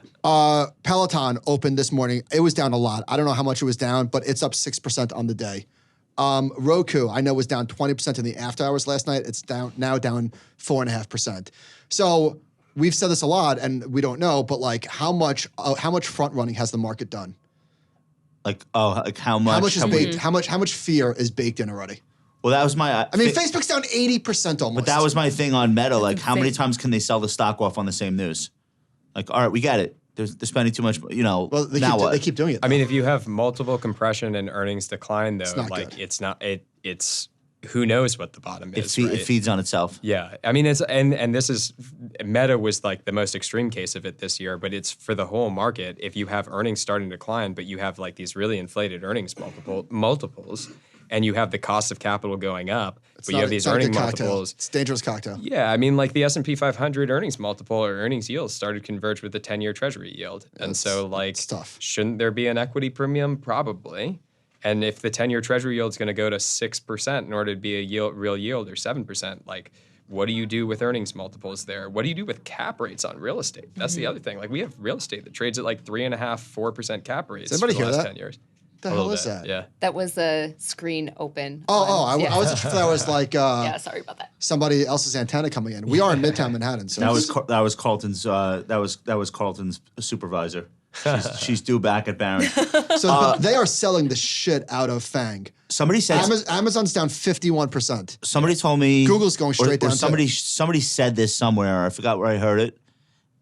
opened this morning. It was down a lot. I don't know how much it was down, but it's up 6% on the day. Roku, I know, was down 20% in the after hours last night. It's down 4.5%. So we've said this a lot, and we don't know, but like how much front running has the market done? Like how much? How much is baked? How much fear is baked in already? Well, that was my. I mean, Facebook's down 80% almost. But that was my thing on Meta. Like, how many insane. times can they sell the stock off on the same news? Like, all right, we get it. They're spending too much. You know. Well, they now what? They keep doing it. I mean, if you have multiple compression and earnings decline, though, not like good. it's not. It's who knows what the bottom is. It right? feeds on itself. Yeah, I mean, it's and this is Meta was like the most extreme case of it this year, but it's for the whole market. If you have earnings starting to decline, but you have like these really inflated earnings multiples, and you have the cost of capital going up, but you have these earning multiples. It's a dangerous cocktail. Yeah, I mean, like the S&P 500 earnings multiple or earnings yield started to converge with the 10-year Treasury yield, and so like, it's tough. shouldn't there be an equity premium? Probably. And if the 10-year Treasury yield is going to go to 6% in order to be a real yield, or 7%, like, what do you do with earnings multiples there? What do you do with cap rates on real estate? That's the other thing. Like, we have real estate that trades at like 3.5%, 4% cap rates Does for anybody the hear last that? 10 years. What the hell is that? Yeah. That was a screen open. I Yeah. wasn't sure if that was like Yeah, sorry about that. somebody else's antenna coming in. We are in Midtown Manhattan, so That was Carleton's. That was Carleton's supervisor. She's due back at Barron. so they are selling the shit out of FANG. Somebody said. Amazon's down 51%. Somebody told me. Google's going straight or down, too. Somebody said this somewhere. I forgot where I heard it.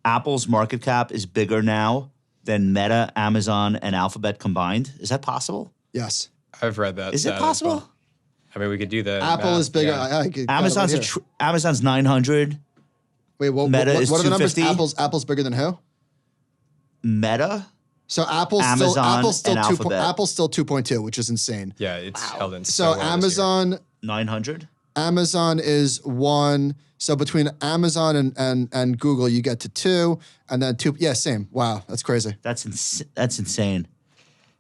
Apple's market cap is bigger now than Meta, Amazon, and Alphabet combined. Is that possible? Yes, I've read that. Is stat it as possible? well. I mean, we could do the Apple math, is bigger. yeah. I could- got it right here. Amazon's 900. Wait, Meta is what are the numbers? 250? Apple's bigger than who? Meta. So Apple's Amazon still and Alphabet. Apple's still 2.2, which is insane. Yeah, it's held in So well this year. Amazon is 1. So between Amazon and Google, you get to 2, and then 2. Yeah, same. Wow, that's crazy. That's insane.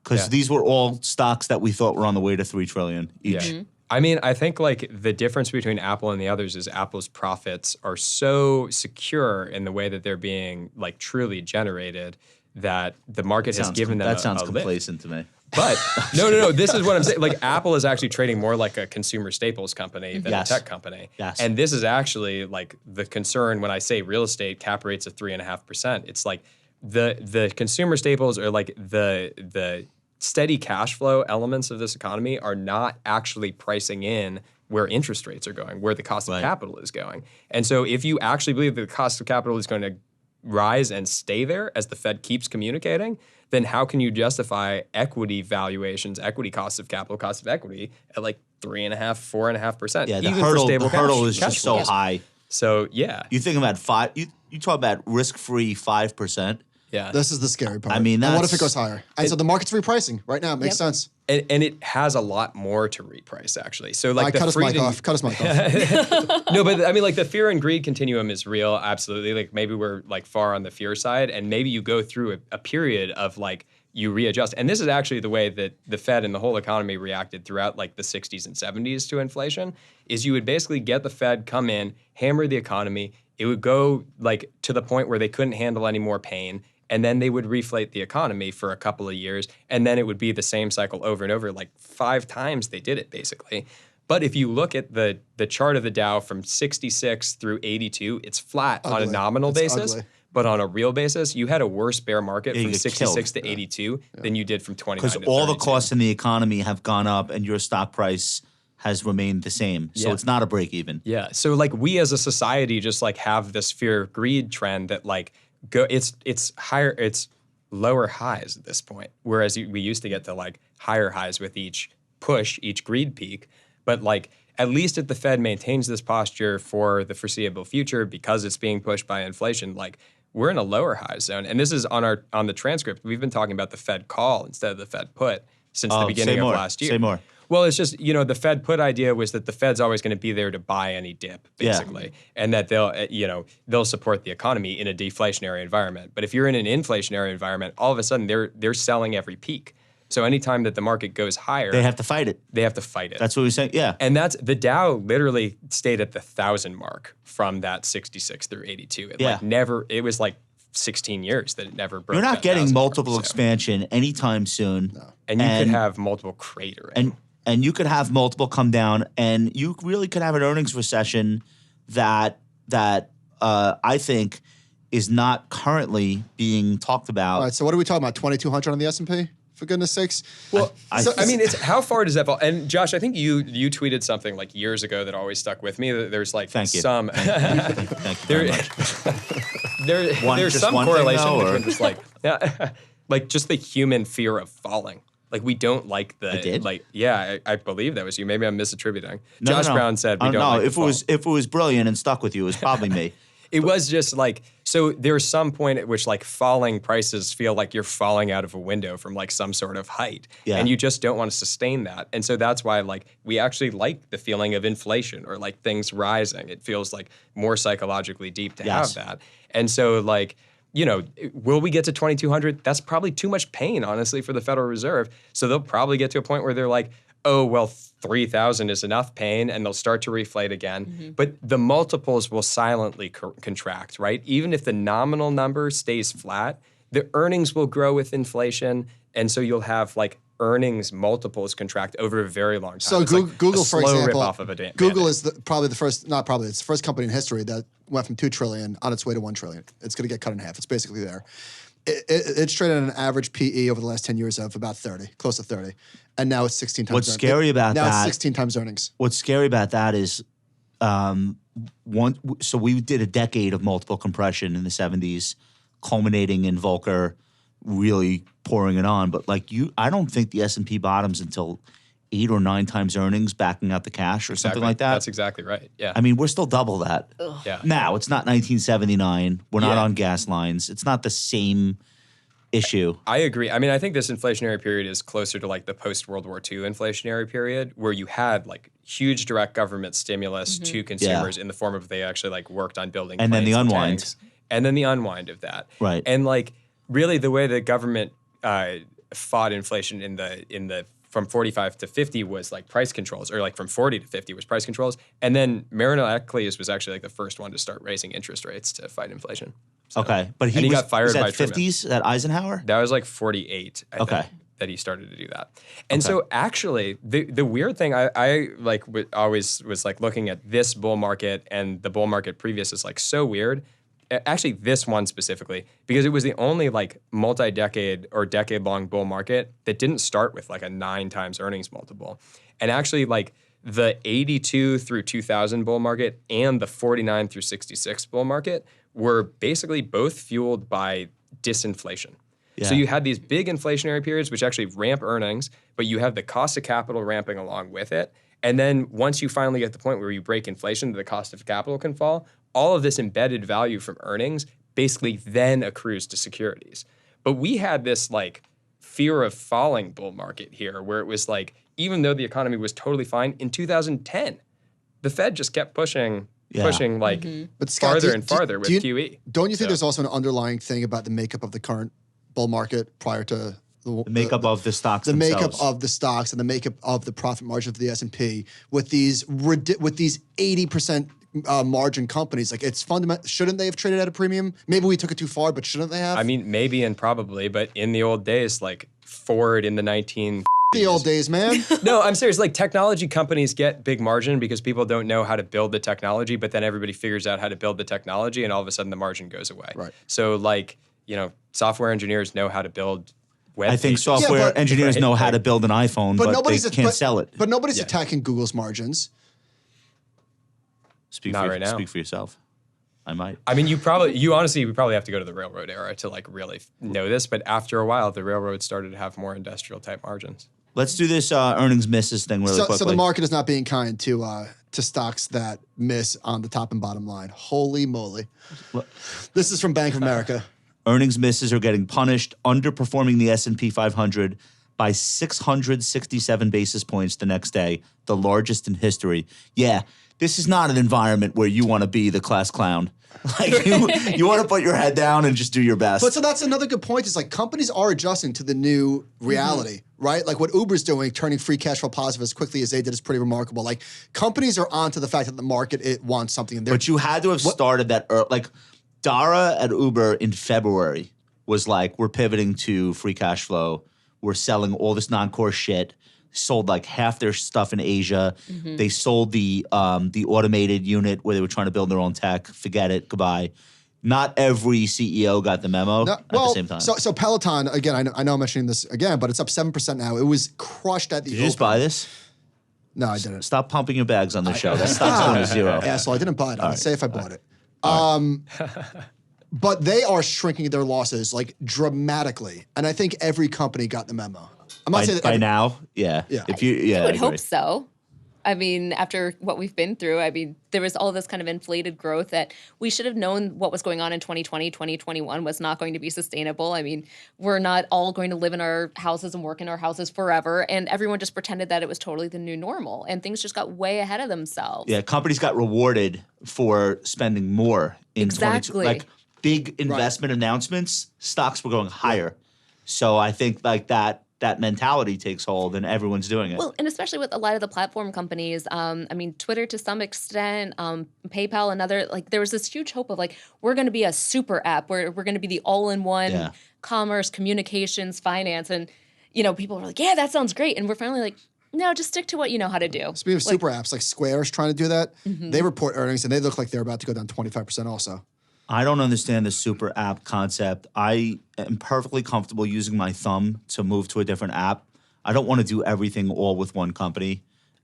Because Yeah. these were all stocks that we thought were on the way to $3 trillion each. Yeah. I mean, I think like the difference between Apple and the others is Apple's profits are so secure in the way that they're being like truly generated that the market has given them that sounds a lift. complacent to me. But no. This is what I'm saying. Like Apple is actually trading more like a consumer staples company than Yes. a tech company. Yes. And this is actually like the concern when I say real estate cap rates of 3.5%. It's like the consumer staples are like the steady cash flow elements of this economy are not actually pricing in where interest rates are going, where the cost of capital is going. And so if you actually believe that the cost of capital is going to rise and stay there as the Fed keeps communicating, then how can you justify equity valuations, equity costs of capital, cost of equity at like 3.5%, 4.5%? Yeah, the even for hurdle, stable the hurdle cash- is cash just so flows. high. So yeah, You think about you talk about risk-free 5%. yeah. This is the scary part. I mean, and what if that's- it goes higher? And so the market's repricing right now. It makes sense. And it has a lot more to reprice actually. So like All right, the cut his mic freedom- off. Cut his mic off. No, but I mean, like the fear and greed continuum is real, absolutely. Like maybe we're like far on the fear side, and maybe you go through a period of like you readjust. And this is actually the way that the Fed and the whole economy reacted throughout like the 60s and 70s to inflation. Is you would basically get the Fed come in, hammer the economy. It would go like to the point where they couldn't handle any more pain. And then they would reflate the economy for a couple of years, and then it would be the same cycle over and over. Like 5 times they did it, basically. But if you look at the chart of the Dow from 66 through 82, it's flat on a Ugly. nominal It's basis. ugly. But on a real basis, you had a worse bear market you from get 66 killed. to 82 than you did from 29 Because to all the 32. costs in the economy have gone up and your stock price has remained the same. So Yeah. it's not a break even. Yeah. So like we as a society just like have this fear greed trend that like it's higher, it's lower highs at this point. Whereas we used to get to like higher highs with each push, each greed peak. But like at least if the Fed maintains this posture for the foreseeable future because it's being pushed by inflation, like we're in a lower high zone. And this is on the transcript. We've been talking about the Fed call instead of the Fed put since the beginning of last year. Say more. Well, it's just, the Fed put idea was that the Fed's always going to be there to buy any dip, basically, and that they'll support the economy in a deflationary environment. But if you're in an inflationary environment, all of a sudden they're selling every peak. So anytime that the market goes higher, They have to fight it. they have to fight it. That's what we saying. Yeah. And that's the Dow literally stayed at the 1,000 mark from that 66 through 82. It was like 16 years that it never broke. You're not that getting 1,000 mark, multiple so. expansion anytime soon. And you could have multiple cratering. And you could have multiple come down, and you really could have an earnings recession that I think is not currently being talked about. All right, so what are we talking about? 2,200 on the S&P? For goodness sakes. Well, it's how far does that fall? And Josh, I think you tweeted something like years ago that always stuck with me. That there's like Thank you. some Thank you very much. there's just some one thing, correlation though, or- between just like like just the human fear of falling. Like we don't like the I did? like I believe that was you. Maybe I'm misattributing. No, Josh no. Brown said we don't no, like if the it fall. was brilliant and stuck with you, it was probably me. It was just like, so there's some point at which like falling prices feel like you're falling out of a window from like some sort of height. Yeah. And you just don't want to sustain that. And so that's why like we actually like the feeling of inflation or like things rising. It feels like more psychologically deep to Yes. have that. And so like, will we get to 2,200? That's probably too much pain, honestly, for the Federal Reserve. So they'll probably get to a point where they're like, oh, well, 3,000 is enough pain, and they'll start to reflate again. Mm-hmm. But the multiples will silently contract, right? Even if the nominal number stays flat, the earnings will grow with inflation, and so you'll have like earnings multiples contract over a very long time. So It's like Google, a for slow example, rip-off of a Google Band-Aid. is it's the first company in history that went from $2 trillion on its way to $1 trillion. It's going to get cut in half. It's basically there. It's traded at an average PE over the last 10 years of about 30, close to 30. And now it's 16 times What's earnings. scary about now that- it's 16 times earnings. What's scary about that is, so we did a decade of multiple compression in the 70s, culminating in Volcker really pouring it on. But I don't think the S&P bottoms until 8 or 9 times earnings, backing out the cash or something like that. That's exactly right. Yeah. I mean, we're still double that. yeah. Now, it's not 1979. We're not Yeah. on gas lines. It's not the same issue. I agree. I mean, I think this inflationary period is closer to like the post-World War II inflationary period where you had like huge direct government stimulus to consumers in the form of they actually like worked on building And then planes the and unwind. tanks. And then the unwind of that. Right. And like really the way the government fought inflation in the from 45 to 50 was like price controls, or like from 40 to 50 was price controls. And then Marino Eccles was actually like the first one to start raising interest rates to fight inflation. So, Okay, but he got fired was by that 50s, that Eisenhower? That was like 48, I think, that he started to do that. And so actually, the weird thing, I like always was like looking at this bull market and the bull market previous is like so weird. Actually, this one specifically, because it was the only like multi-decade or decade-long bull market that didn't start with like a 9 times earnings multiple. And actually, like the 82 through 2000 bull market and the 49 through 66 bull market were basically both fueled by disinflation. Yeah. So you had these big inflationary periods, which actually ramp earnings, but you have the cost of capital ramping along with it. And then once you finally get to the point where you break inflation, the cost of capital can fall. All of this embedded value from earnings basically then accrues to securities. But we had this like fear of falling bull market here, where it was like, even though the economy was totally fine in 2010, the Fed just kept pushing like but Scott, farther and farther with QE. Don't you think there's also an underlying thing about the makeup of the current bull market prior to the makeup of the stocks, the makeup of the stocks, and the makeup of the profit margin of the S&P with these 80% margin companies? Like, it's fundamental. Shouldn't they have traded at a premium? Maybe we took it too far, but shouldn't they have? I mean, maybe and probably, but in the old days, like Ford in the the old days, man. No, I'm serious. Like, technology companies get big margin because people don't know how to build the technology, but then everybody figures out how to build the technology, and all of a sudden the margin goes away. Right. So, like, you know, software engineers know how to build web I think pages. software engineers know how to build an iPhone, but they can't sell it. But nobody's attacking Google's margins. Speak Not right now. Speak for yourself. I might. I mean, we probably have to go to the railroad era to like really know this, but after a while, the railroad started to have more industrial type margins. Let's do this earnings misses thing really quickly. So the market is not being kind to stocks that miss on the top and bottom line. Holy moly. This is from Bank of America. Earnings misses are getting punished, underperforming the S&P 500 by 667 basis points the next day, the largest in history. Yeah, this is not an environment where you want to be the class clown. Like, you want to put your head down and just do your best. But so that's another good point, is like companies are adjusting to the new reality, right? Like what Uber's doing, turning free cash flow positive as quickly as they did is pretty remarkable. Like, companies are onto the fact that the market, it wants something. And but you had to have started that like Dara at Uber in February was like, we're pivoting to free cash flow. We're selling all this non-core shit. Sold like half their stuff in Asia. They sold the automated unit where they were trying to build their own tech. Forget it. Goodbye. Not every CEO got the memo at the same time. So Peloton, again, I know I'm mentioning this again, but it's up 7% now. It was crushed at the Did you just buy this? No, I didn't. Stop pumping your bags on the show. That stock's going to zero. Yeah, so I didn't buy it. I'll say if I bought it. But they are shrinking their losses like dramatically. And I think every company got the memo. I'm not saying that by now, yeah. I would hope so. I mean, after what we've been through, I mean, there was all this kind of inflated growth that we should have known what was going on in 2020, 2021 was not going to be sustainable. I mean, we're not all going to live in our houses and work in our houses forever. And everyone just pretended that it was totally the new normal. And things just got way ahead of themselves. Yeah, companies got rewarded for spending more in 2020. Like big investment announcements, stocks were going higher. So I think like that mentality takes hold and everyone's doing it. Well, and especially with a lot of the platform companies, I mean, Twitter to some extent, PayPal, another, like there was this huge hope of like, we're going to be a super app where we're going to be the all-in-one commerce, communications, finance. And, you know, people were like, yeah, that sounds great. And we're finally like, no, just stick to what you know how to do. Speaking of super apps, like Square's trying to do that. They report earnings and they look like they're about to go down 25% also. I don't understand the super app concept. I am perfectly comfortable using my thumb to move to a different app. I don't want to do everything all with one company.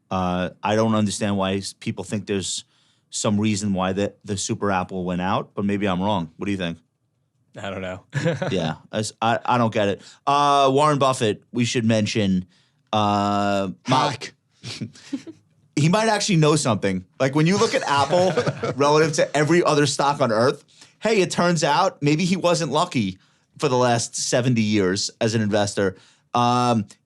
I don't understand why people think there's some reason why the super app will win out, but maybe I'm wrong. What do you think? I don't know. Yeah, I don't get it. Warren Buffett, we should mention. Hack. He might actually know something. Like when you look at Apple relative to every other stock on earth, hey, it turns out maybe he wasn't lucky for the last 70 years as an investor.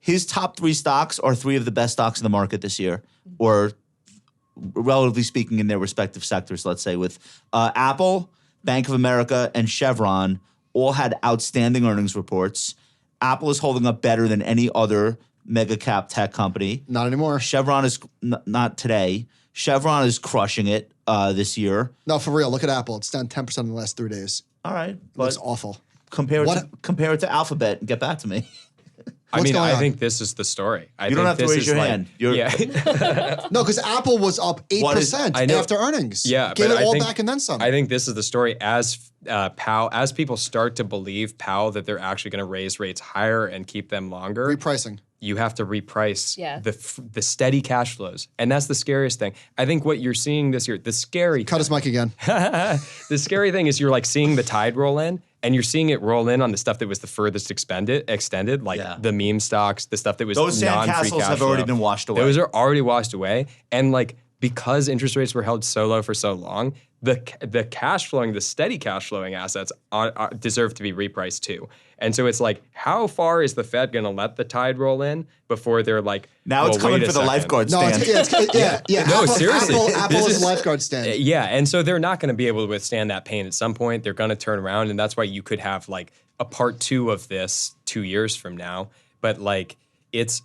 His top 3 stocks are 3 of the best stocks in the market this year, or relatively speaking in their respective sectors, let's say, with Apple, Bank of America, and Chevron all had outstanding earnings reports. Apple is holding up better than any other mega cap tech company. Not anymore. Chevron is not today. Chevron is crushing it this year. No, for real. Look at Apple. It's down 10% in the last 3 days. All right. Looks But awful. compare it to Alphabet and get back to me. I mean, going I on? think this is the story. You don't have to raise your hand. Yeah. No, because Apple was up 8% I know. after earnings. Yeah, Gave but it I all think- back and then some. I think this is the story as as people start to believe Powell that they're actually going to raise rates higher and keep them longer. Repricing. You have to reprice Yeah. the steady cash flows, and that's the scariest thing. I think what you're seeing this year, the Cut his mic again. the scary thing is you're like seeing the tide roll in, and you're seeing it roll in on the stuff that was the furthest extended, like Yeah. the meme stocks, the stuff that was Those non-free sandcastles cash have already flow. been washed away. Those are already washed away, and like because interest rates were held so low for so long, the cash flowing, the steady cash flowing assets deserve to be repriced too. And so it's like, how far is the Fed going to let the tide roll in before they're like, Now it's well, coming wait a for the second. lifeguard No, stand. yeah. No, Apple, seriously. Apple This is is- a lifeguard stand. Yeah, and so they're not going to be able to withstand that pain at some point. They're going to turn around, and that's why you could have like a part 2 of this 2 years from now. But like, it's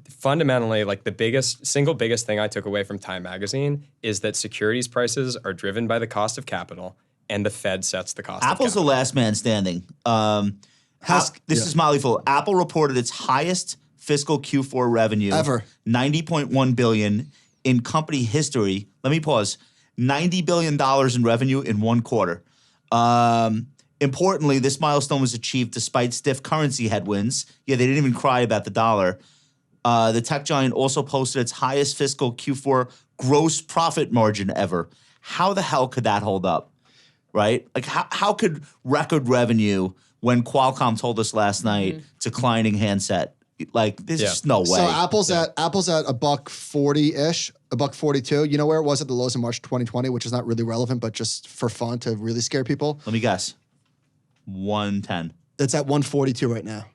fundamentally like the single biggest thing I took away from Time Magazine is that securities prices are driven by the cost of capital, and the Fed sets the cost. Apple's of the capital. last man standing. This is Molly Full. Apple reported its highest fiscal Q4 revenue Ever. $90.1 billion in company history. Let me pause. $90 billion in revenue in one quarter. Importantly, this milestone was achieved despite stiff currency headwinds. Yeah, they didn't even cry about the dollar. The tech giant also posted its highest fiscal Q4 gross profit margin ever. How the hell could that hold up? Right? Like, how could record revenue when Qualcomm told us last night declining handset? Like, there's just no way. So Apple's at $1.40-ish, $1.42. You know where it was at the lows in March 2020, which is not really relevant, but just for fun to really scare people. Let me guess. 110. It's at 142 right now.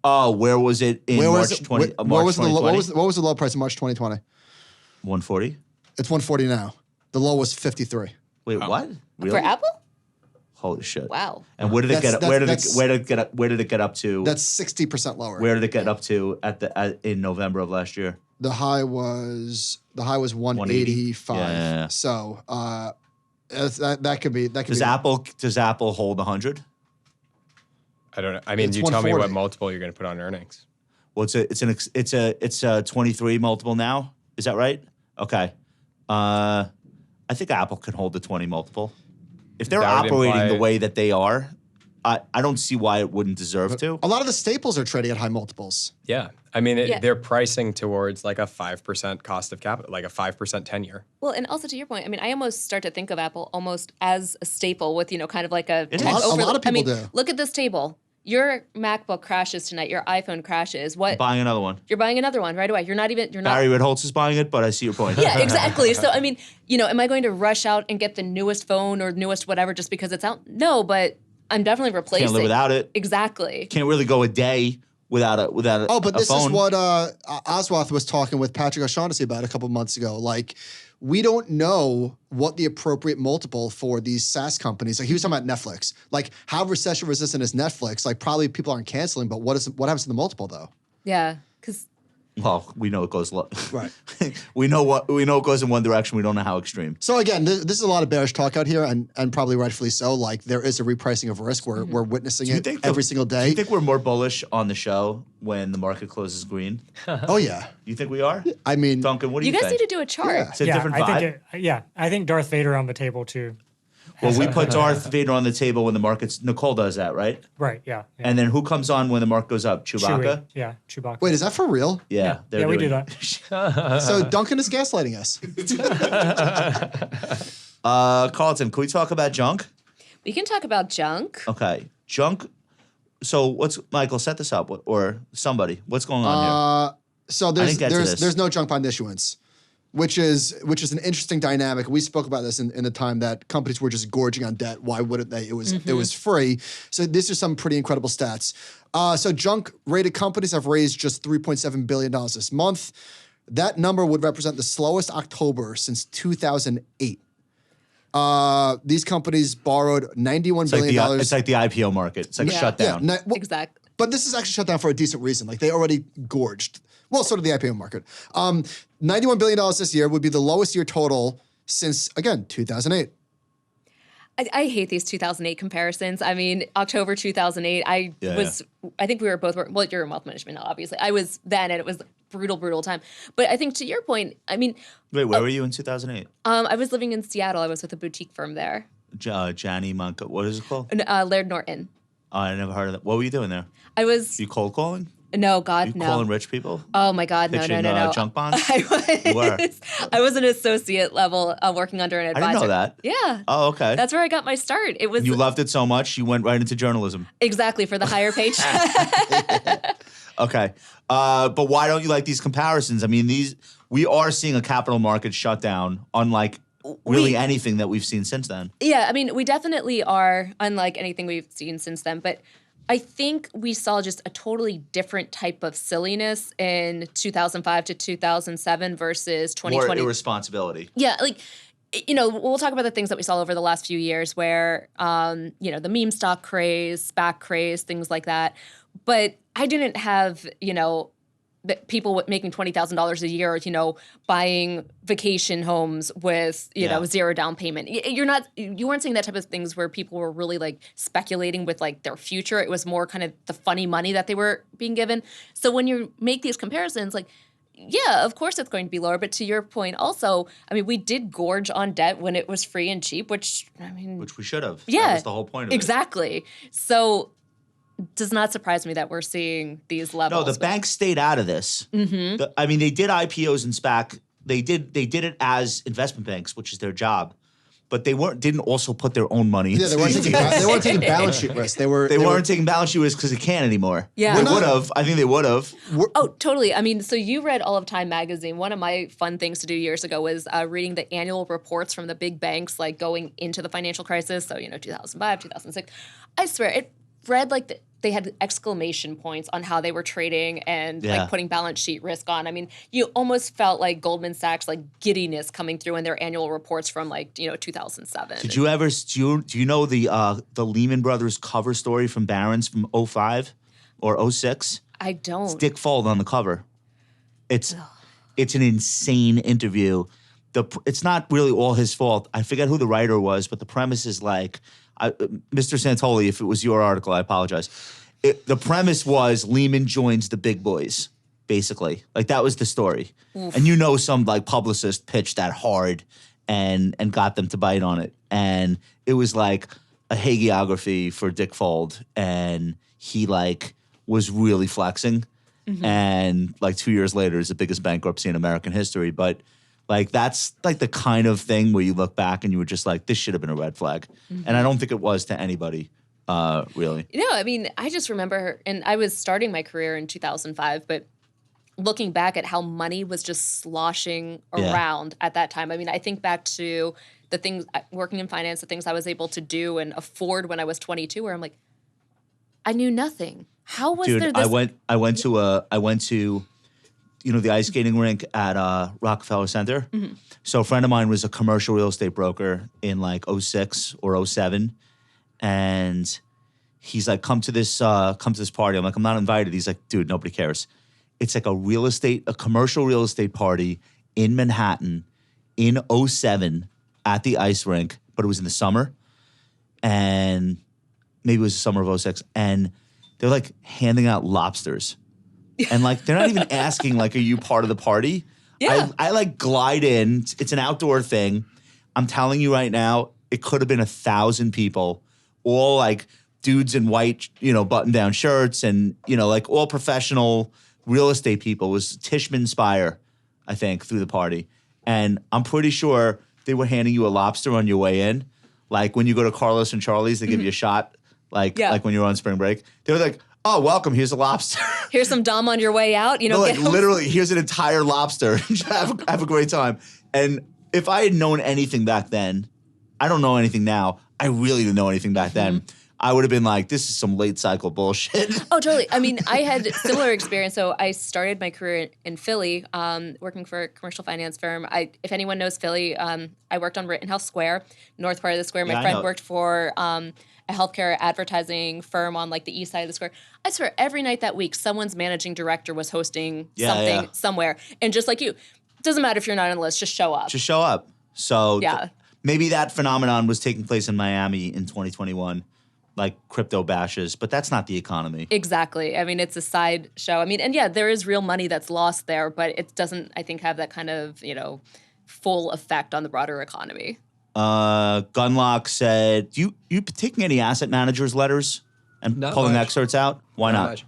Oh, where was it in Where was March it? 20? Where March was the low, 2020? what was the low price in March 2020? 140. It's 140 now. The low was 53. Wait, what? Really? For Apple? Holy shit! Wow. And where did it get? That's- Where did it get up to? That's 60% lower. Where did it get up to in November of last year? The high was 185. Yeah. So that could be Does Apple hold 100? I don't know. I mean, It's you tell me what 140. multiple you're going to put on earnings. Well, it's a 23 multiple now. Is that right? Okay. I think Apple can hold the 20 multiple. If they're That would operating imply- the way that they are, I don't see why it wouldn't deserve to. a lot of the staples are trading at high multiples. Yeah. I mean, Yeah. they're pricing towards like a 5% cost of capital, like a 5% 10-year. Well, and also to your point, I mean, I almost start to think of Apple almost as a staple with, kind of like a It tech is. A lot overlay. of people I mean, do. look at this table. Your MacBook crashes tonight. Your iPhone crashes. What? Buying another one. You're buying another one right away. You're not. Barry Ritholtz is buying it, but I see your point. Yeah, exactly. So, I mean, am I going to rush out and get the newest phone or newest whatever just because it's out? No, but I'm definitely replacing. Can't live without it. Exactly. Can't really go a day without a Oh, but a this phone. is what Oswath was talking with Patrick O'Shaughnessy about a couple months ago. Like, we don't know what the appropriate multiple for these SaaS companies. Like, he was talking about Netflix. Like, how recession resistant is Netflix? Like, probably people aren't canceling, but what happens to the multiple though? Yeah, because Well, we know it goes Right. we know it goes in one direction. We don't know how extreme. So again, this is a lot of bearish talk out here, and probably rightfully so. Like, there is a repricing of risk. We're witnessing it every single Do day. you think we're more bullish on the show when the market closes green? Oh yeah. You think we are? I mean, Duncan, what do you you guys think? need to do a chart. Yeah. It's a different vibe. I think Darth Vader on the table too. Well, we put Darth Vader on the table when the mark's. Nicole does that, right? Right. Yeah. And then who comes on when the market goes up? Chewbacca? Chewie. Yeah. Chewbacca. wait, is that for real? Yeah. they're Yeah, we do doing- that. So Duncan is gaslighting us. Carleton, can we talk about junk? We can talk about junk. Okay. Junk. So Michael, set this up, or somebody. What's going on So didn't get to this. there's no junk bond issuance, which is an interesting dynamic. We spoke about this in the time that companies were just gorging on debt. Why wouldn't they? It was free. So these are some pretty incredible stats. So junk rated companies have raised just $3.7 billion this month. That number would represent the slowest October since 2008. These companies borrowed $91 billion. here? It's like the IPO market. It's like shut down. Exactly. But this is actually shut down for a decent reason. Like they already gorged. Well, so did the IPO market. $91 billion this year would be the lowest year total since, again, 2008. I hate these 2008 comparisons. I mean, October 2008, I think we were both, well, you're in wealth management now, obviously. I was then, and it was brutal time. But I think to your point, I mean. Wait, where were you in 2008? I was living in Seattle. I was with a boutique firm there. Johnny Monk, what is it called? Laird Norton. Oh, I never heard of that. What were you doing there? I was. You cold calling? No, God, you no. calling rich people? Oh my God, no. Junk bonds? I was an associate level working under an advisor. I didn't know that. Yeah. Oh, okay. That's where I got my start. It was. You loved it so much, you went right into journalism. Exactly, for the higher paycheck. Okay. But why don't you like these comparisons? I mean, we are seeing a capital market shutdown, unlike really anything that we've seen since then. Yeah, I mean, we definitely are unlike anything we've seen since then, but I think we saw just a totally different type of silliness in 2005 to 2007 versus 2020. More irresponsibility. Yeah, like, you know, we'll talk about the things that we saw over the last few years where, you know, the meme stock craze, SPAC craze, things like that. But I didn't have, you know, people making $20,000 a year, you know, buying vacation homes with, you know, zero down payment. You weren't seeing that type of things where people were really like speculating with like their future. It was more kind of the funny money that they were being given. So when you make these comparisons, like, yeah, of course it's going to be lower. But to your point also, I mean, we did gorge on debt when it was free and cheap, which we should have. Yeah. That was the whole point of it. Exactly. So does not surprise me that we're seeing these levels. No, the banks stayed out of this. Mm-hmm. I mean, they did IPOs and SPAC. They did it as investment banks, which is their job. But they didn't also put their own money. Yeah, they weren't taking balance sheet risks. They weren't taking balance sheet risks because they can't anymore. Yeah, they would have. I think they would have. Oh, totally. I mean, so you read all of Time magazine. One of my fun things to do years ago was reading the annual reports from the big banks, like going into the financial crisis. So 2005, 2006. I swear, it read like they had exclamation points on how they were trading and like putting balance sheet risk on. I mean, you almost felt like Goldman Sachs like giddiness coming through in their annual reports from 2007. Did you ever do you know the Lehman Brothers cover story from Barron's from 05 or 06? I don't. It's Dick Fuld on the cover. It's an insane interview. It's not really all his fault. I forget who the writer was, but the premise is like, Mr. Santoli, if it was your article, I apologize. The premise was Lehman joins the big boys, basically. Like that was the story. Oof. And some like publicist pitched that hard and got them to bite on it. And it was like a hagiography for Dick Fuld. And he like was really flexing. Mm-hmm. And like 2 years later is the biggest bankruptcy in American history. But like that's like the kind of thing where you look back and you were just like, this should have been a red flag. Mm-hmm. And I don't think it was to anybody, really. I mean, I just remember, and I was starting my career in 2005, but looking back at how money was just sloshing around at that time. I mean, I think back to the things, working in finance, the things I was able to do and afford when I was 22, where I'm like, I knew nothing. How was there this? I went to the ice skating rink at Rockefeller Center. Mm-hmm. So a friend of mine was a commercial real estate broker in like 06 or 07. And he's like, come to this party. I'm like, I'm not invited. He's like, dude, nobody cares. It's like a commercial real estate party in Manhattan in 07 at the ice rink, but it was in the summer. And maybe it was the summer of 06. And they're like handing out lobsters. And like, they're not even asking, like, are you part of the party? Yeah. I like glide in. It's an outdoor thing. I'm telling you right now, it could have been 1,000 people, all like dudes in white, button down shirts and, like all professional real estate people. It was Tishman Speyer, I think, through the party. And I'm pretty sure they were handing you a lobster on your way in. Like when you go to Carlos and Charlie's, they give you a shot, like when you're on spring break. They were like, oh, welcome. Here's a lobster. Here's some Dom on your way out. No, like literally, here's an entire lobster. have a great time. And if I had known anything back then, I don't know anything now. I really didn't know anything back then. I would have been like, this is some late cycle bullshit. Oh, totally. I mean, I had similar experience. So I started my career in Philly, working for a commercial finance firm. If anyone knows Philly, I worked on Ritholtz Square, north part of the square. My friend worked for a healthcare advertising firm on like the east side of the square. I swear, every night that week, someone's managing director was hosting something somewhere. And just like you, it doesn't matter if you're not on the list, just show up. Just show up. So Yeah. maybe that phenomenon was taking place in Miami in 2021. Like crypto bashes, but that's not the economy. Exactly. I mean, it's a side show. I mean, and yeah, there is real money that's lost there, but it doesn't, I think, have that kind of, full effect on the broader economy. Gunlock said, you taking any asset managers' letters and Not pulling much. excerpts out? Why not? much.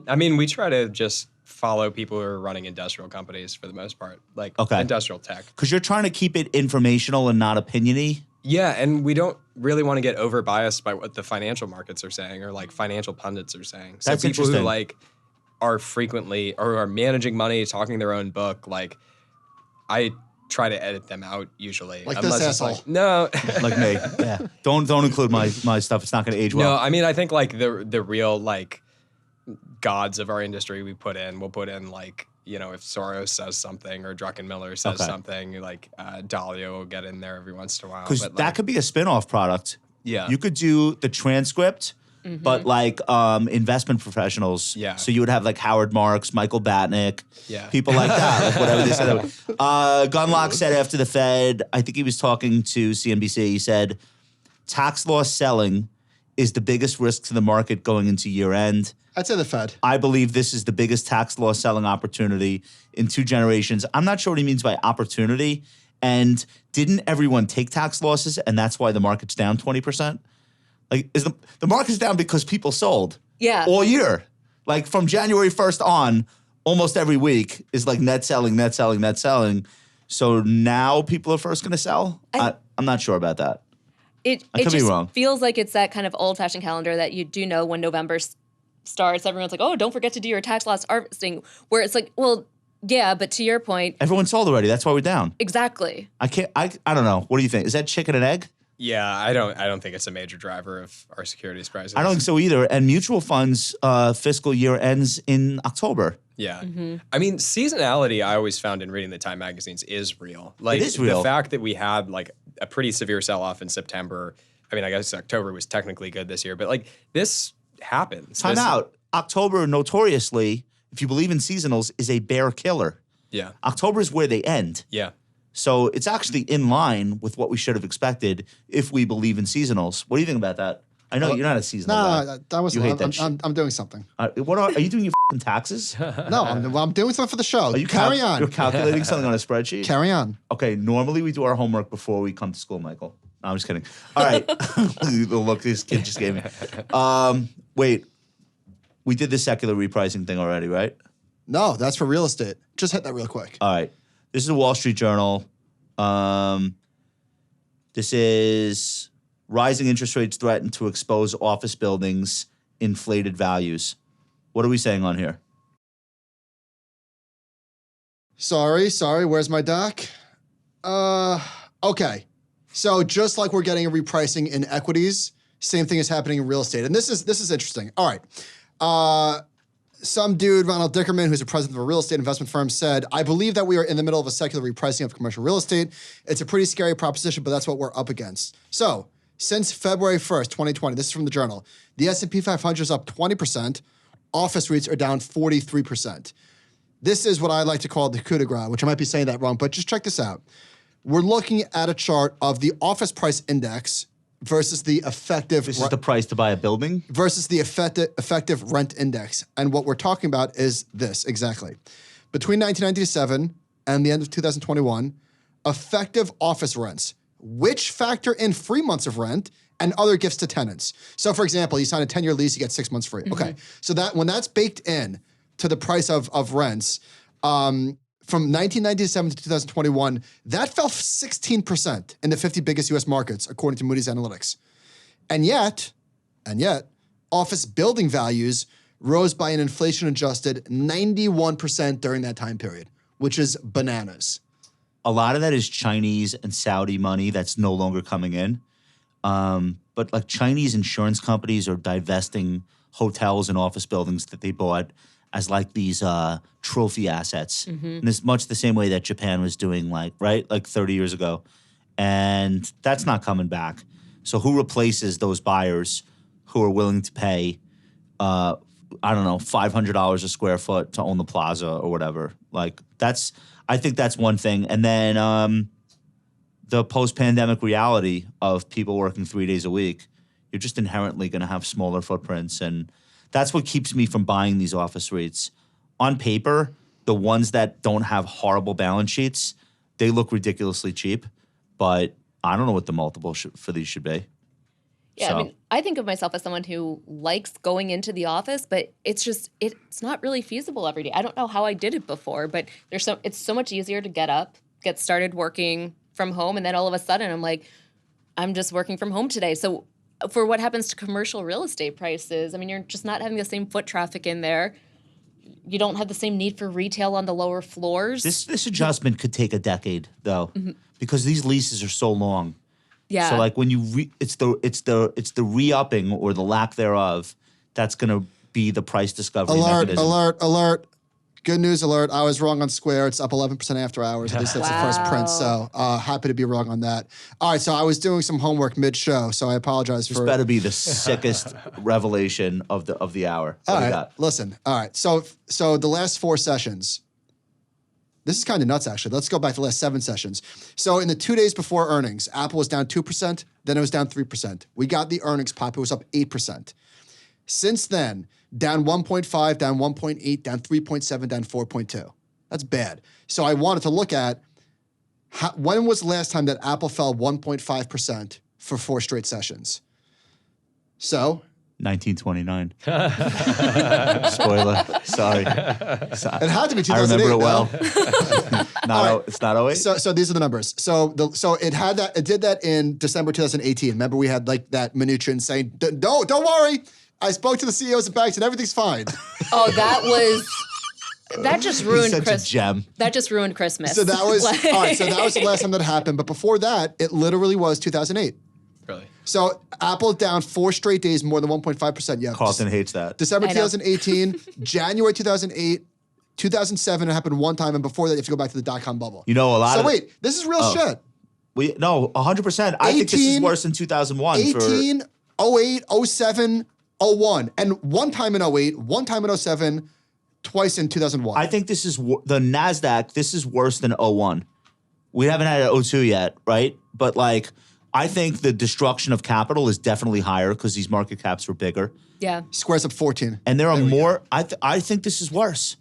I mean, we try to just follow people who are running industrial companies for the most part, like industrial tech. Because you're trying to keep it informational and not opinion-y. Yeah, and we don't really want to get over biased by what the financial markets are saying or like financial pundits are saying. So That's people interesting. who like are frequently or are managing money, talking their own book, like I try to edit them out usually. Like this it's asshole. no. Like me. Yeah. Don't include my stuff. It's not going to age well. No, I mean I think like the real like gods of our industry we'll put in like, if Soros says something or Druckenmiller says something, like Dahlia will get in there every once in a while. Because But, that like, could be a spin-off product. Yeah. You could do the transcript, but like investment professionals. Yeah. So you would have like Howard Marks, Michael Batnick, Yeah. people like that, like whatever they said. Gunlock said after the Fed, I think he was talking to CNBC, he said, tax loss selling is the biggest risk to the market going into year end. I'd say the Fed. I believe this is the biggest tax loss selling opportunity in 2 generations. I'm not sure what he means by opportunity. And didn't everyone take tax losses and that's why the market's down 20%? Like, is the market's down because people sold Yeah. all year. Like from January 1st on, almost every week is like net selling, net selling, net selling. So now people are first going to sell? I'm not sure about that. It could be just wrong. feels like it's that kind of old-fashioned calendar that you do know when November starts. Everyone's like, oh, don't forget to do your tax loss harvesting. Where it's like, well, yeah, but to your point, Everyone sold already. That's why we're down. exactly. I don't know. What do you think? Is that chicken and egg? Yeah, I don't think it's a major driver of our securities prices. I don't think so either. And mutual funds fiscal year ends in October. Yeah. I mean, seasonality I always found in reading the Time magazines is real. Like It is real. The fact that we had like a pretty severe sell-off in September. I mean, I guess October was technically good this year, but like this happens. Time out. October, notoriously, if you believe in seasonals, is a bear killer. Yeah. October is where they end. Yeah. So it's actually in line with what we should have expected if we believe in seasonals. What do you think about that? I know you're not a seasonal guy. No, that was. You hate that I'm doing something. What are you doing? Your f***ing taxes? No, I'm doing something for the show. Are you Carry on. You're calculating something on a spreadsheet? Carry on. Okay, normally we do our homework before we come to school, Michael. No, I'm just kidding. All right. The look this kid just gave me. Wait, we did the secular repricing thing already, right? No, that's for real estate. Just hit that real quick. All right. This is a Wall Street Journal. This is rising interest rates threaten to expose office buildings' inflated values. What are we saying on here? Sorry. Where's my doc? Okay. So just like we're getting a repricing in equities, same thing is happening in real estate. And this is interesting. All right. Some dude, Ronald Dickerman, who's the president of a real estate investment firm, said, I believe that we are in the middle of a secular repricing of commercial real estate. It's a pretty scary proposition, but that's what we're up against. So since February 1st, 2020, this is from the Journal, the S&P 500 is up 20%. Office REITs are down 43%. This is what I like to call the coup de grace, which I might be saying that wrong, but just check this out. We're looking at a chart of the office price index versus the effective This is the price to buy a building? versus the effective rent index. And what we're talking about is this exactly. Between 1997 and the end of 2021, effective office rents, which factor in free months of rent and other gifts to tenants. So for example, you sign a 10-year lease, you get 6 months free. Okay, so that when that's baked in to the price of rents, from 1997 to 2021, that fell 16% in the 50 biggest US markets, according to Moody's Analytics. And yet, office building values rose by an inflation-adjusted 91% during that time period, which is bananas. A lot of that is Chinese and Saudi money that's no longer coming in. but like Chinese insurance companies are divesting hotels and office buildings that they bought as like these trophy assets. And it's much the same way that Japan was doing like 30 years ago. And that's not coming back. So who replaces those buyers who are willing to pay, I don't know, $500 a square foot to own the plaza or whatever? Like I think that's one thing. And then the post-pandemic reality of people working 3 days a week, you're just inherently going to have smaller footprints. And that's what keeps me from buying these office REITs. On paper, the ones that don't have horrible balance sheets, they look ridiculously cheap. But I don't know what the multiple for these should be. Yeah, So. I mean, I think of myself as someone who likes going into the office, but it's not really feasible every day. I don't know how I did it before, but it's so much easier to get up, get started working from home, and then all of a sudden I'm like, I'm just working from home today. So for what happens to commercial real estate prices, I mean, you're just not having the same foot traffic in there. You don't have the same need for retail on the lower floors. This adjustment could take a decade, though, because these leases are so long. Yeah. So like when you it's the re-upping or the lack thereof that's going to be the price discovery mechanism. Alert. Good news alert. I was wrong on Square. It's up 11% after hours. At least that's the first print. So happy to be wrong on that. All right. So I was doing some homework mid-show. So I apologize This for. better be the sickest revelation of the hour. What All do you right. got? Listen. All right. So the last 4 sessions. This is kind of nuts, actually. Let's go back to the last 7 sessions. So in the 2 days before earnings, Apple was down 2%. Then it was down 3%. We got the earnings pop. It was up 8%. Since then, down 1.5, down 1.8, down 3.7, down 4.2. That's bad. So I wanted to look at when was the last time that Apple fell 1.5% for 4 straight sessions? So 1929. Spoiler. Sorry. it had to be 2008. I remember it no? well. It's not 08? So these are the numbers. So it did that in December 2018. Remember we had like that Mnuchin saying, don't worry. I spoke to the CEOs of banks and everything's fine. Oh, that just ruined He's such a Christmas. gem. That just ruined Christmas. So that was all right. So that was the last time that happened. But before that, it literally was 2008. Really? So Apple down 4 straight days, more than 1.5%. Yeah, Carleton hates that. December I know. 2018, January 2008, 2007. It happened one time, and before that, you have to go back to the dot-com bubble. You know, a lot So of wait, this is real shit. 100%. I think this is worse than 2001. 18, 08, 07, 01, and one time in 08, one time in 07, twice in 2001. I think this is the NASDAQ. This is worse than 01. We haven't had it 02 yet, right? But like, I think the destruction of capital is definitely higher because these market caps were bigger. Yeah. Square's up 14. And there are more. I think this is worse.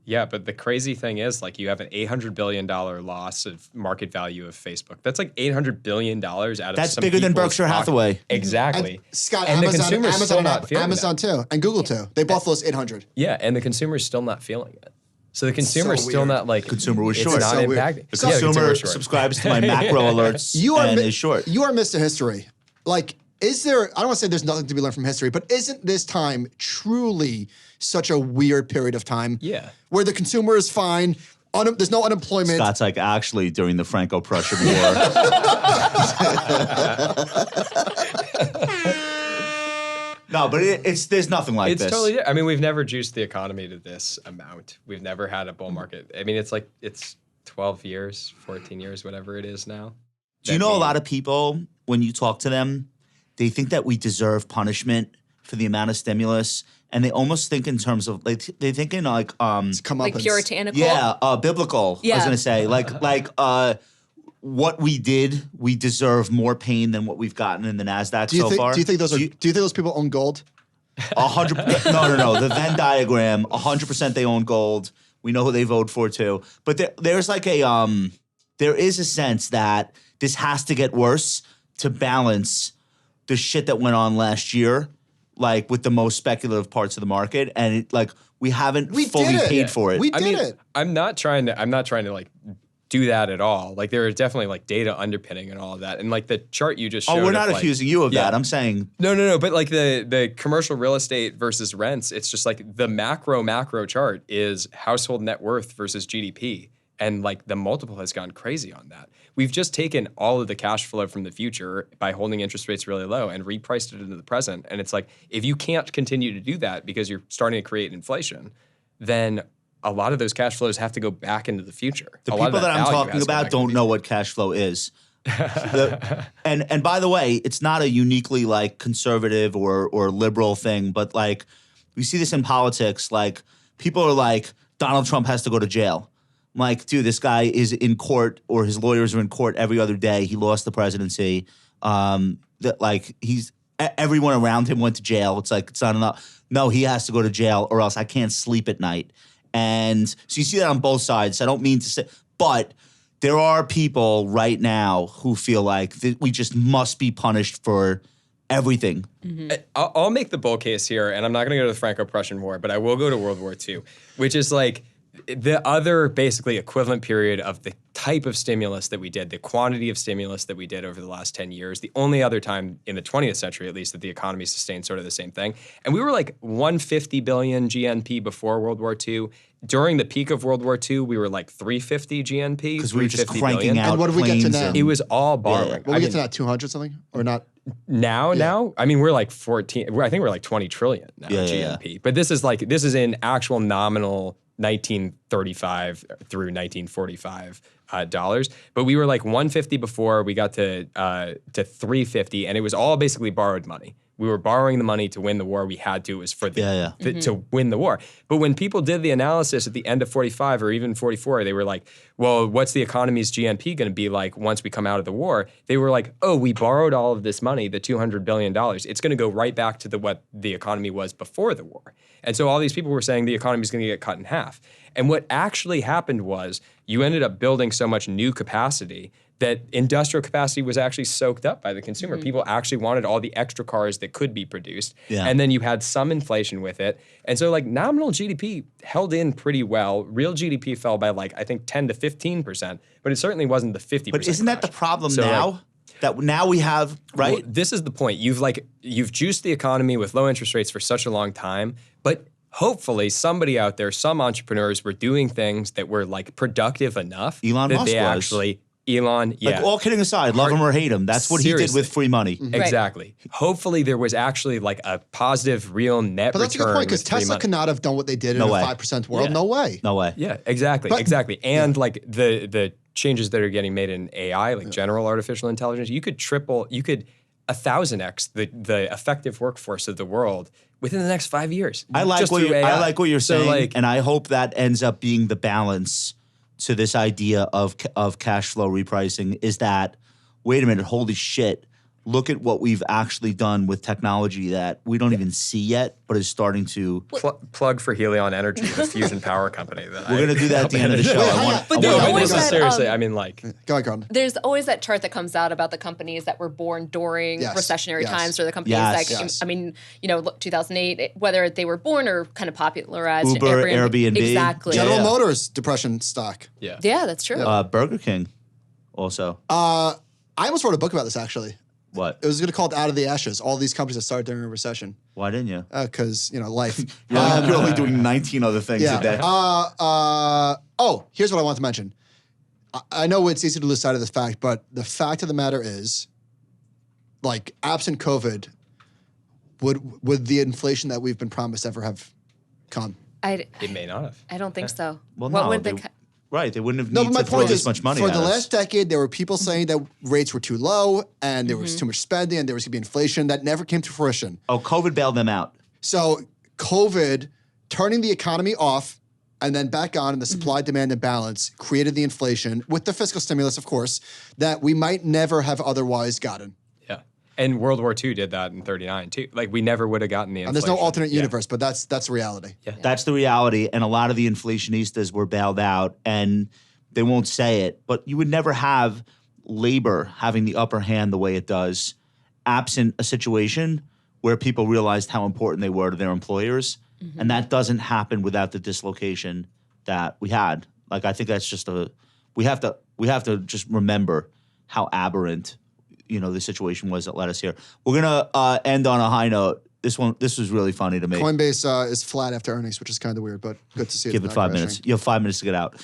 Yeah, but the crazy thing is, like, you have an $800 billion loss of market value of Facebook. That's like $800 billion out of That's some bigger than people's Berkshire pocket. Hathaway. Exactly. And Scott, and the Amazon, consumer's still Amazon, not feeling Amazon that. too, and Google too. They both lost 800. Yeah, and the consumer's still not feeling it. So the consumer's so still weird. not like Consumer was it's short. not So weird. impacting. The So- Yeah, consumer consumer's short. subscribes to my macro alerts You are and is short. You are Mr. History. Like, is there? I don't want to say there's nothing to be learned from history, but isn't this time truly such a weird period of time? Yeah. Where the consumer is fine. There's no unemployment. Scott's like, actually, during the Franco-Prussian War. No, but there's nothing like It's this. totally. I mean, we've never juiced the economy to this amount. We've never had a bull market. I mean, it's 12 years, 14 years, whatever it is now. Do you know a lot of people, when you talk to them, they think that we deserve punishment for the amount of stimulus, and they almost think in terms of like they think in like Come up Like puritanical. biblical. I was Yeah. gonna say like what we did, we deserve more pain than what we've gotten in the NASDAQ Do you so think? far. Do you think those people own gold? 100%? No. The Venn diagram, 100% they own gold. We know who they vote for too. But there's like there is a sense that this has to get worse to balance the shit that went on last year, like with the most speculative parts of the market, and we haven't fully did it. paid for it. We I did mean, it. I'm not trying to like do that at all. Like there are definitely like data underpinning and all of that. And like the chart you just showed. we're not of, like- accusing you of Yeah. that. I'm saying No. But like the commercial real estate versus rents, it's just like the macro chart is household net worth versus GDP. And like the multiple has gone crazy on that, we've just taken all of the cash flow from the future by holding interest rates really low and repriced it into the present. And it's like, if you can't continue to do that because you're starting to create inflation, then a lot of those cash flows have to go back into the future. The A lot people of that I'm value talking has to go about back into don't the know future. what cash flow is. And by the way, it's not a uniquely like conservative or liberal thing, but like we see this in politics. Like people are like, Donald Trump has to go to jail. I'm like, dude, this guy is in court, or his lawyers are in court every other day. He lost the presidency. That like everyone around him went to jail. It's like, it's not enough. No, he has to go to jail or else I can't sleep at night. And so you see that on both sides. I don't mean to say, but there are people right now who feel like we just must be punished for everything. I'll make the bull case here, and I'm not going to go to the Franco-Prussian War, but I will go to World War II, which is like the other basically equivalent period of the type of stimulus that we did, the quantity of stimulus that we did over the last 10 years, the only other time in the 20th century, at least, that the economy sustained sort of the same thing. And we were like 150 billion GNP before World War II. During the peak of World War II, we were like 350 GNP. Because we were just 350 cranking billion. out And what did we get to planes now? and- It was all borrowing. Will I we get mean, to that 200 something or not? now, I mean, we're like 14. I think we're like 20 trillion now GNP. But this is in actual nominal 1935 through 1945 dollars. But we were like 150 before we got to 350, and it was all basically borrowed money. We were borrowing the money to win the war. We had to. It was for to win the war. But when people did the analysis at the end of 45 or even 44, they were like, well, what's the economy's GNP going to be like once we come out of the war? They were like, oh, we borrowed all of this money, the $200 billion. It's going to go right back to what the economy was before the war. And so all these people were saying the economy is going to get cut in half. And what actually happened was you ended up building so much new capacity that industrial capacity was actually soaked up by the consumer. People actually wanted all the extra cars that could be produced. Yeah. And then you had some inflation with it. And so like nominal GDP held in pretty well. Real GDP fell by like, I think 10 to 15%, but it certainly wasn't the 50%. But isn't that the crash. problem So, now? like, That now we have, right? well, this is the point. You've juiced the economy with low interest rates for such a long time, but hopefully somebody out there, some entrepreneurs were doing things that were like productive enough Elon that Musk they was. actually Elon, yeah. Like all kidding aside, love him or hate him, that's what he did Seriously. with free money. Exactly. Hopefully there was actually like a positive, real net But that's a return good point because with free Tesla money. could not have done what they did No in way. a 5% world. Yeah. No way. No way. Yeah, exactly, But- exactly. And like the changes that are getting made in AI, like general artificial intelligence, you could 1,000x the effective workforce of the world within the next 5 years. I like just what through you're, AI. I like what you're So, saying, like, and I hope that ends up being the balance to this idea of cash flow repricing. Is that, wait a minute, holy shit, look at what we've actually done with technology that we don't even see yet, but is starting to. plug for Helion Energy, the fusion power company. We're gonna do that at the end of the show. Wait, I want. But I there's No, want but always this is that, seriously. I mean, like, Go ahead, Carleton. There's always that chart that comes out about the companies that were born during Yes, recessionary yes. times, or the companies Yes. that, Yes. I mean, look, 2008, whether they were born or kind of popularized. Uber, Airbnb. Exactly. General Yeah. Motors depression stock. yeah. Yeah, that's true. Burger King, also. I almost wrote a book about this actually. What? It was going to call it Out of the Ashes. All these companies that started during a recession. Why didn't you? Because, life. You're only doing 19 other things a day. Here's what I want to mention. I know it's easy to lose sight of this fact, but the fact of the matter is, like, absent COVID, would the inflation that we've been promised ever have come? I It may not have. don't think so. Well, what no, would they- the Right, they wouldn't have No, need but my to throw point this is, much money for at the us. last decade, there were people saying that rates were too low and there was too much spending and there was going to be inflation. That never came to fruition. Oh, COVID bailed them out. So COVID turning the economy off and then back on in the supply, demand, and balance created the inflation with the fiscal stimulus, of course, that we might never have otherwise gotten. Yeah. And World War II did that in 39 too. Like we never would have gotten the And inflation. there's no alternate Yeah. universe, but that's reality. Yeah. That's the reality. And a lot of the inflationistas were bailed out, and they won't say it, but you would never have labor having the upper hand the way it does, absent a situation where people realized how important they were to their employers. And that doesn't happen without the dislocation that we had. Like, I think that's just we have to just remember how aberrant, the situation was that led us here. We're going to end on a high note. This was really funny to me. Coinbase is flat after earnings, which is kind of weird, but good to see. Give it not 5 crashing. minutes. You have 5 minutes to get out.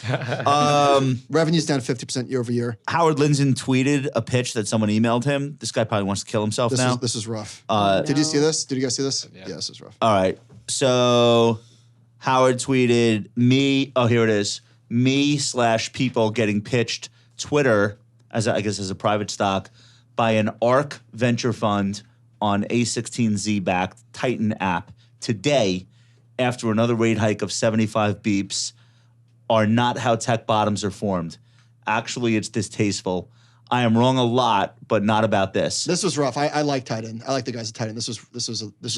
Revenue's down 50% year over year. Howard Lindzen tweeted a pitch that someone emailed him. This guy probably wants to kill himself now. This is rough. Oh, Did you see this? Did you guys see this? Yeah. Yeah, this is rough. All right. So Howard tweeted me. Oh, here it is. Me/people getting pitched Twitter as a private stock by an ARK venture fund on A16Z backed Titan app today after another rate hike of 75 beeps are not how tech bottoms are formed. Actually, it's distasteful. I am wrong a lot, but not about this. This was rough. I like Titan. I like the guys at Titan. This is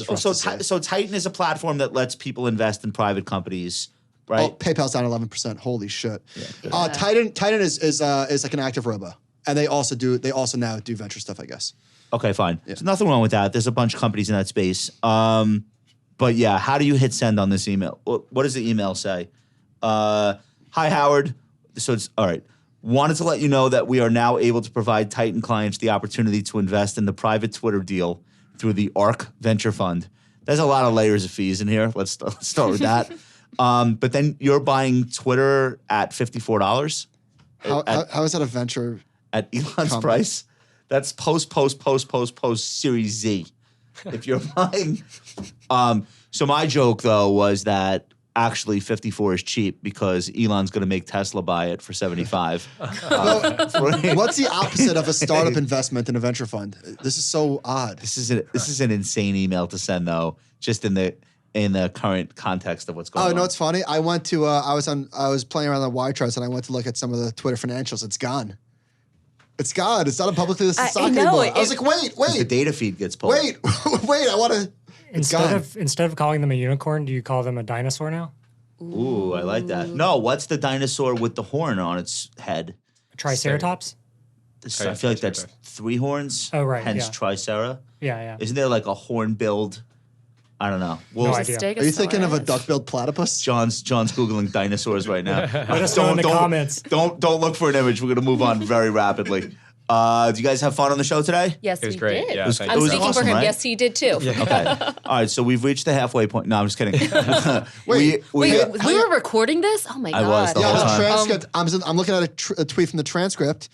rough. So Titan is a platform that lets people invest in private companies, right? Oh, PayPal's down 11%. Holy shit. Titan is like an active robo, and they also now do venture stuff, I guess. Okay, fine. There's nothing wrong with that. There's a bunch of companies in that space. But yeah, how do you hit send on this email? What does the email say? Hi, Howard. So it's all right. Wanted to let you know that we are now able to provide Titan clients the opportunity to invest in the private Twitter deal through the ARK Venture Fund. There's a lot of layers of fees in here. Let's start with that. But then you're buying Twitter at $54 How is that a venture? at Elon's Company. price. That's post Series Z. If you're buying, so my joke though was that actually 54 is cheap because Elon's going to make Tesla buy it for 75. What's the opposite of a startup investment in a venture fund? This is so odd. This is an insane email to send though, just in the current context of what's going on. Oh, no, it's funny. I went to I was playing around the Y charts and I went to look at some of the Twitter financials. It's gone. It's gone. It's not a publicly listed stock anymore. I was like, The wait, data feed gets pulled. wait. I want to. Instead of calling them a unicorn, do you call them a dinosaur now? Ooh, I like that. No, what's the dinosaur with the horn on its head? A triceratops? I feel like that's three horns. Oh, right, Hence yeah. Tricera. Yeah. Isn't there like a horn-billed? I don't know. Well, No idea. Are you thinking of a duck-billed platypus? John's Googling dinosaurs right now. Let us know in the comments. Don't look for an image. We're gonna move on very rapidly. Do you guys have fun on the show today? Yes, It was we great. did. Yeah, was- thank it I'm was speaking awesome, for him. right? Yes, he did too. Okay. All right. So we've reached the halfway point. No, I'm just kidding. Wait, Wait, we were recording this? Oh my I was god. the Yeah, whole the time. transcript. I'm looking at a tweet from the transcript.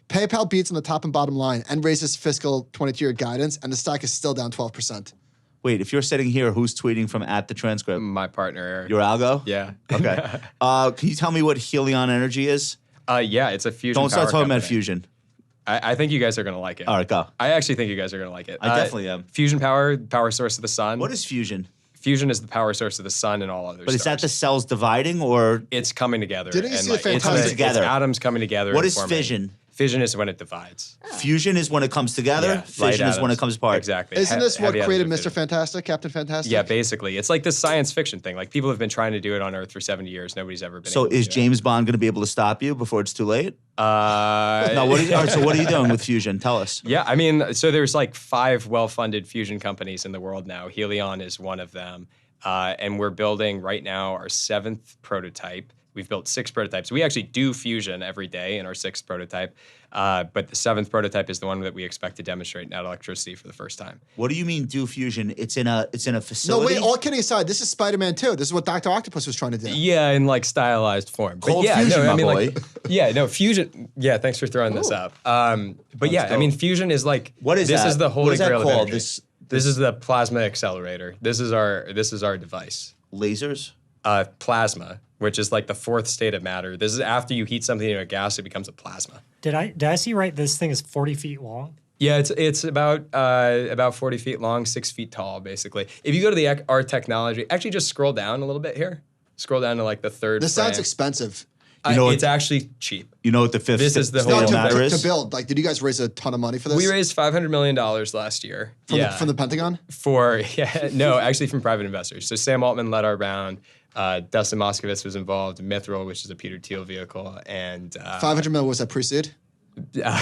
PayPal beats on the top and bottom line and raises fiscal 22-year guidance, and the stock is still down 12%. Wait, if you're sitting here, who's tweeting from at the transcript? My partner, Eric. Your algo? Yeah. Okay. Can you tell me what Helion Energy is? Yeah, it's a fusion Don't start power talking about company. fusion. I think you guys are going to like it. All right, go. I actually think you guys are going to like it. I definitely am. Fusion power source of the sun. What is fusion? Fusion is the power source of the sun and all other But is that stars. the cells dividing or It's coming together. Didn't you and see the fantastic- it's Together. atoms coming together. what and is forming. fission? Fission is when it divides. Fusion is when it comes together. Yeah, light Fission is when atoms. it comes apart. Exactly. Isn't this what Heavy atoms created are Mr. fission. Fantastic, Captain Fantastic? Yeah, basically. It's like this science fiction thing. Like people have been trying to do it on Earth for 70 years. Nobody's ever been So able to is do it. James Bond going to be able to stop you before it's too late? No. No, All right, so what are you doing with fusion? Tell us. Yeah, I mean, so there's like 5 well-funded fusion companies in the world now. Helion is one of them. And we're building right now our 7th prototype. We've built 6 prototypes. We actually do fusion every day in our 6th prototype. But the 7th prototype is the one that we expect to demonstrate net electricity for the first time. What do you mean do fusion? It's in a No, facility. wait, all kidding aside, this is Spider-Man 2. This is what Dr. Octopus was trying to do. Yeah, in like stylized form. Cold but yeah, fusion, no, my I mean, boy. like, yeah, no, fusion. Yeah, thanks for throwing this up. But yeah, I mean, fusion is like What is this that? is the What holy is that grail of called? energy. This is the plasma accelerator. This is our device. Lasers? Plasma, which is like the 4th state of matter. This is after you heat something into a gas, it becomes a plasma. Did I see right? This thing is 40 feet long. Yeah, it's about 40 feet long, 6 feet tall, basically. If you go to our technology, actually just scroll down a little bit here. Scroll down to like the 3rd. This sounds frame. expensive. You know it's what- actually cheap. You know what the fifth This is the state whole of To, matter to, is? to build. Like, did you guys raise a ton of money for this? We raised $500 million last year. from the Pentagon? Actually from private investors. So Sam Altman led our round. Dustin Moskovitz was involved. Mithril, which is a Peter Thiel vehicle, and 500 mil was that pre-seed? yeah,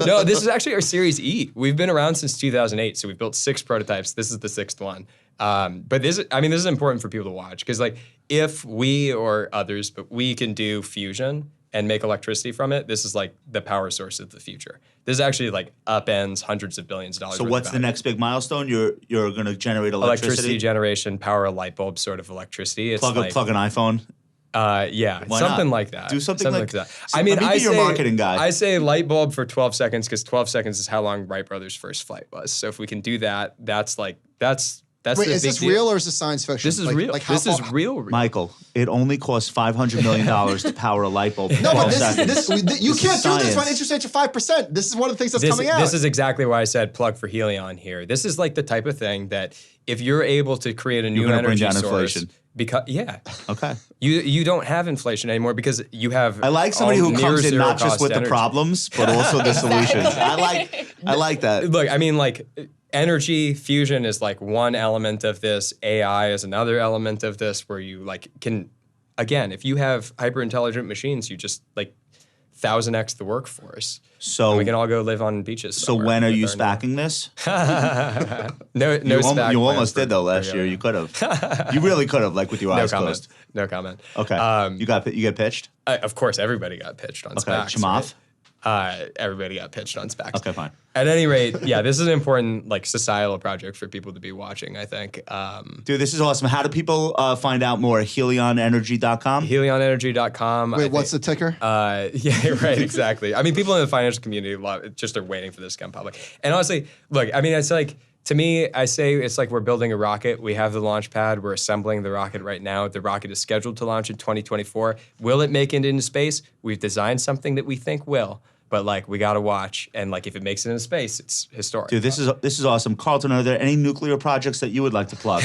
no, this is actually our Series E. We've been around since 2008, so we've built 6 prototypes. This is the 6th one. But this is important for people to watch because, like, if we or others, but we can do fusion, and make electricity from it, this is like the power source of the future. This is actually like upends hundreds of billions of dollars. So worth what's of the value. next big milestone? You're going to generate electricity generation, power a light bulb sort of electricity. It's plug like, an iPhone. Yeah, Why something not? like that. Do something like that. So I mean, let me I be your say, marketing guy. I say light bulb for 12 seconds because 12 seconds is how long Wright Brothers' first flight was. So if we can do that, that's Wait, the is big this deal. real or is this science fiction? This is real. Like how This is far- real. Michael, it only costs $500 million to power a light bulb for No, 12 but seconds. you This can't is do this science. when interest rates are 5%. This is one of the things that's This, coming out. this is exactly why I said plug for Helion here. This is like the type of thing that if you're able to create a new gonna bring energy down source, inflation. because Okay. you don't have inflation anymore because you have. I like somebody all who near comes in zero not just cost with the energy. problems, but also the solutions. I like that. Look, I mean, like energy fusion is like one element of this. AI is another element of this, where you like can, again, if you have hyper intelligent machines, you just like 1000x the workforce. So And we can all go live on beaches. So somewhere when are with you our SPACing this? no You SPAC almost plans did though for last year. Helion. You could have. You really could have, like with your No eyes comment. closed. No comment. Okay. You get pitched. Of course, everybody got pitched on Okay. SPACs. Chamath. Right? Everybody got pitched on SPACs. Okay, fine. At any rate, yeah, this is an important like societal project for people to be watching, I think. Dude, this is awesome. How do people find out more? HelionEnergy.com? HelionEnergy.com. Wait, what's the ticker? Yeah, right, exactly. I mean, people in the financial community just are waiting for this to come public. And honestly, look, I mean, it's like, to me, I say it's like we're building a rocket. We have the launch pad. We're assembling the rocket right now. The rocket is scheduled to launch in 2024. Will it make it into space? We've designed something that we think will. But like we gotta watch, and like if it makes it into space, it's historic. Dude, this is awesome. Carleton, are there any nuclear projects that you would like to plug?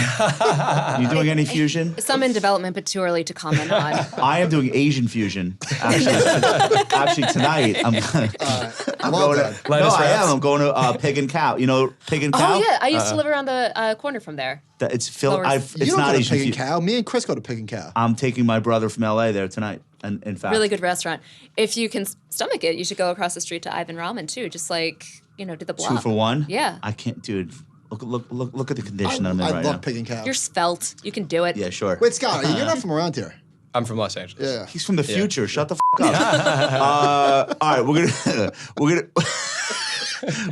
You doing any fusion? Some in development, but too early to comment on. I am doing Asian fusion. Actually tonight I'm going to. Let No, us I rest. am. I'm going to Pig and Cow. You know Pig and Cow? Oh yeah, I used to live around the corner from there. It's Phil. Lower- It's you don't not go to Asian Pig and fusion. Cow. Me and Chris go to Pig and Cow. I'm taking my brother from LA there tonight. And in fact, Really good restaurant. If you can stomach it, you should go across the street to Ivan Ramen too. Just like do the block. 2 for 1. Yeah. I can't, dude. Look at the condition I'm in I right love now. Pig and Cow. You're svelte. You can do it. Yeah, sure. Wait, Scott, you're not from around here. I'm from Los Angeles. Yeah. He's from the future. Shut the up. All right, we're gonna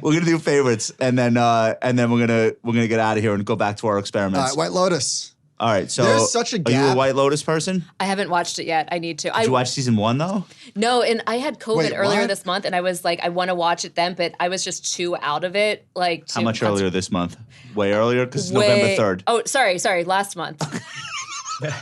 we're gonna do favorites, and then we're gonna get out of here and go back to our All experiments. right, White Lotus. All right, so There's such a Are you a gap. White Lotus person? I haven't watched it yet. I need to. Did you watch season 1 though? No, and I had COVID Wait, earlier what? this month, and I was like, I want to watch it then, but I was just too out of it. Like, How to much concentrate. earlier this month? Way earlier, because it's Way- November 3rd. Oh, sorry, last month.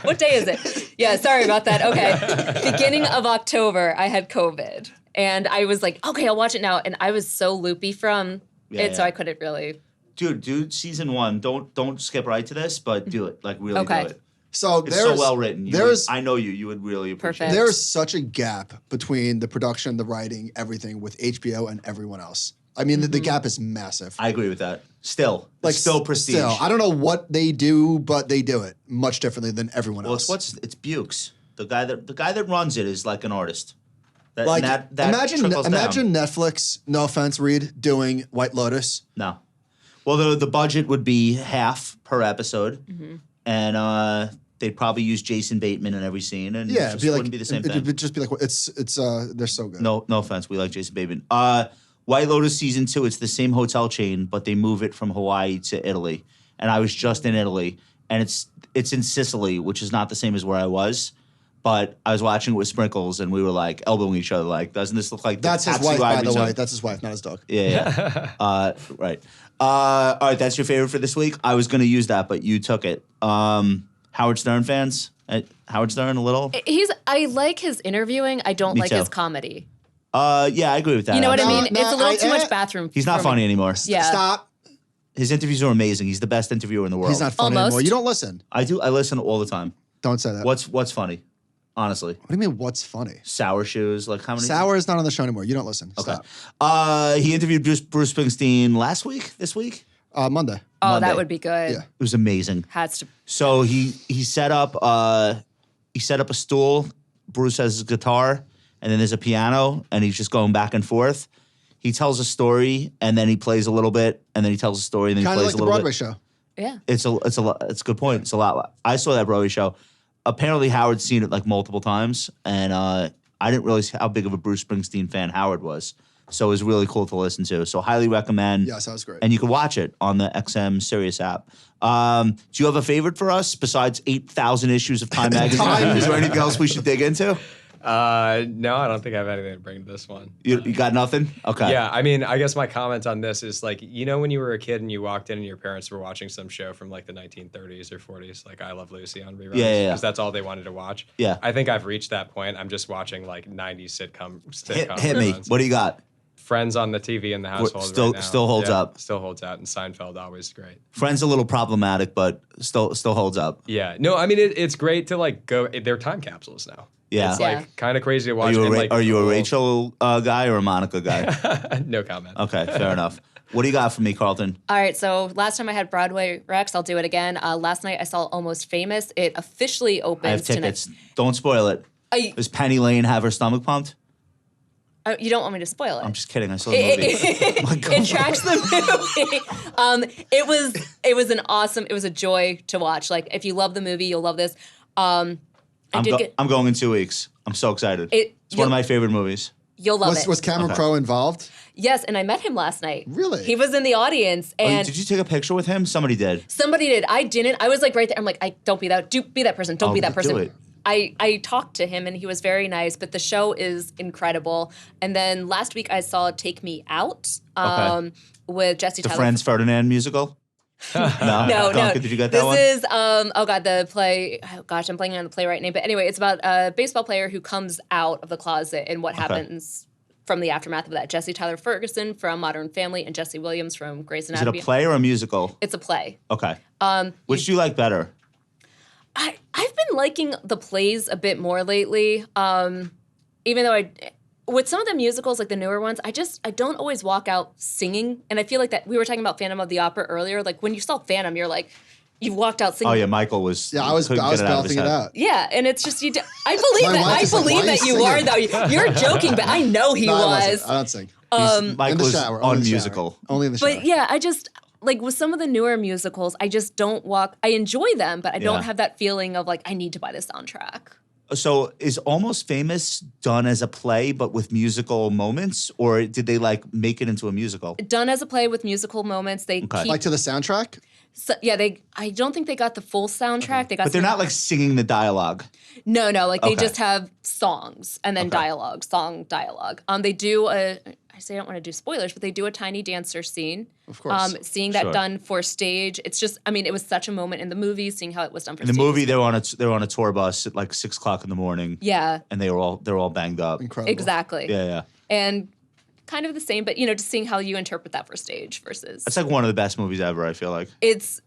What day is it? Yeah, sorry about that. Okay. Beginning of October, I had COVID. And I was like, okay, I'll watch it now. And I was so loopy from it, so yeah. I couldn't really. Dude, season 1. Don't skip right to this, but do it. Like really Okay. do it. So It's there's so well written. I know you would really appreciate Perfect. it. there's such a gap between the production, the writing, everything with HBO and everyone else. I mean, the gap is massive. I agree with that. Still, Like it's still prestige. Still, I don't know what they do, but they do it much differently than everyone Well, else. it's Bukes. The guy that runs it is like an artist. That, Like that imagine trickles down. Netflix, no offense, Reed, doing White Lotus. No. Well, the budget would be half per episode, and they'd probably use Jason Bateman in every scene, and Yeah, it just be like wouldn't be the same it thing. would just be like it's they're so good. No offense, we like Jason Bateman. White Lotus season 2, it's the same hotel chain, but they move it from Hawaii to Italy. And I was just in Italy, and it's in Sicily, which is not the same as where I was. But I was watching it with Sprinkles, and we were like elbowing each other, like, doesn't this look like That's the his taxi wife, by ride the we way. took? That's his wife, not his dog. Yeah. Right. All right, that's your favorite for this week. I was going to use that, but you took it. Howard Stern fans? Howard Stern a little? I like his interviewing. I don't Me like too. his comedy. Yeah, I agree with that. You know what I actually. mean? No, It's a little I too much am- bathroom. He's not for me. funny anymore. Yeah. Stop. His interviews are amazing. He's the best interviewer in the world. He's not funny Almost. anymore. You don't listen. I do. I listen all the time. Don't say that. What's funny? Honestly, What do you mean? What's funny? Sour Shoes. Like how many? Sour is not on the show anymore. You don't listen. Okay. Stop. He interviewed Bruce Springsteen last week. This week, Monday. Oh, Monday. that would be good. Yeah. it was amazing. Has to. So he set up a stool. Bruce has his guitar, and then there's a piano, and he's just going back and forth. He tells a story, and then he plays a little bit, and then he tells a story, and then Kind he of plays like a the little Broadway bit. show. Yeah. It's a good point. It's a lot. I saw that Broadway show. Apparently, Howard's seen it like multiple times, and I didn't realize how big of a Bruce Springsteen fan Howard was. So it was really cool to listen to. So highly recommend. Yes, that was great. And you can watch it on the XM Sirius app. Do you have a favorite for us besides 8,000 issues of Time Magazine? Is there anything else we should dig into? No, I don't think I have anything to bring to this one. You got nothing? Okay. Yeah, I mean, I guess my comment on this is like, you know, when you were a kid and you walked in and your parents were watching some show from like the 1930s or 40s, like I Love Lucy on reruns, Yeah. because that's all they wanted to watch. Yeah. I think I've reached that point. I'm just watching like 90s sitcom Hit me. reruns. What do you got? Friends on the TV in the household still- right now. still holds up. Still holds out, and Seinfeld always great. Friends a little problematic, but still holds up. Yeah, no, I mean it's great to like go. They're time capsules now. Yeah. It's Yeah. like kind of crazy to Are watch. you, and, like, are you a cool- Rachel guy or a Monica guy? No comment. Okay, fair enough. What do you got for me, Carleton? All right, so last time I had Broadway Rex, I'll do it again. Last night I saw Almost Famous. It officially opens I have tickets. tonight. Don't spoil it. Does Penny Lane have her stomach pumped? You don't want me to spoil it. I'm just kidding. I saw the movie. Oh my God. It tracks the movie. It was a joy to watch. Like if you love the movie, you'll love this. I'm going in 2 weeks. I'm so excited. It's one of my favorite movies. You'll love it. Was Cameron Crowe involved? Yes, and I met him last night. Really? He was in the audience, and Did you take a picture with him? Somebody did. somebody did. I didn't. I was like right there. I'm like, don't be that. Be that person. Don't be that do person. it. I talked to him and he was very nice, but the show is incredible. And then last week I saw Take Me Out with Jesse The Tyler. Franz Ferdinand musical? No. No. Did you get that this one? is the play. Oh gosh, I'm blanking on the playwright name. But anyway, it's about a baseball player who comes out of the closet and what happens from the aftermath of that. Jesse Tyler Ferguson from Modern Family and Jesse Williams from Grey's Is it Anatomy. a play or a musical? It's a play. Okay. Which do you like better? I've been liking the plays a bit more lately. Even though with some of the musicals, like the newer ones, I don't always walk out singing. And I feel like that we were talking about Phantom of the Opera earlier. Like when you saw Phantom, you're like, you walked out singing. Oh yeah, Michael was. Yeah, I was belting it out. Yeah, and it's just I believe My that. wife I is like, believe "Why are that you you are singing?" though. You're joking, but I know he No, I was. wasn't. I don't sing. Michael In the was shower. Only on in the shower. musical. Only in the shower. But yeah, I just like with some of the newer musicals, I just don't walk. I enjoy them, but I don't Yeah. have that feeling of like I need to buy the soundtrack. So is Almost Famous done as a play but with musical moments, or did they like make it into a musical? Done as a play with musical moments. They keep, Like to the soundtrack? so, yeah. I don't think they got the full soundtrack. They got, But they're not like singing the dialogue. No. Like they Okay. just have songs and then dialogue. They do I say I don't want to do spoilers, but they do a tiny dancer scene. Of course. Seeing that Sure. done for stage, it's just. I mean, it was such a moment in the movie. Seeing how it was done for In the stage. movie, they're on a tour bus at like 6 o'clock in the morning. Yeah. And they're all banged up. Incredible. Exactly. Yeah. And kind of the same, but just seeing how you interpret that for stage versus It's like one of the best movies ever, I feel like. it's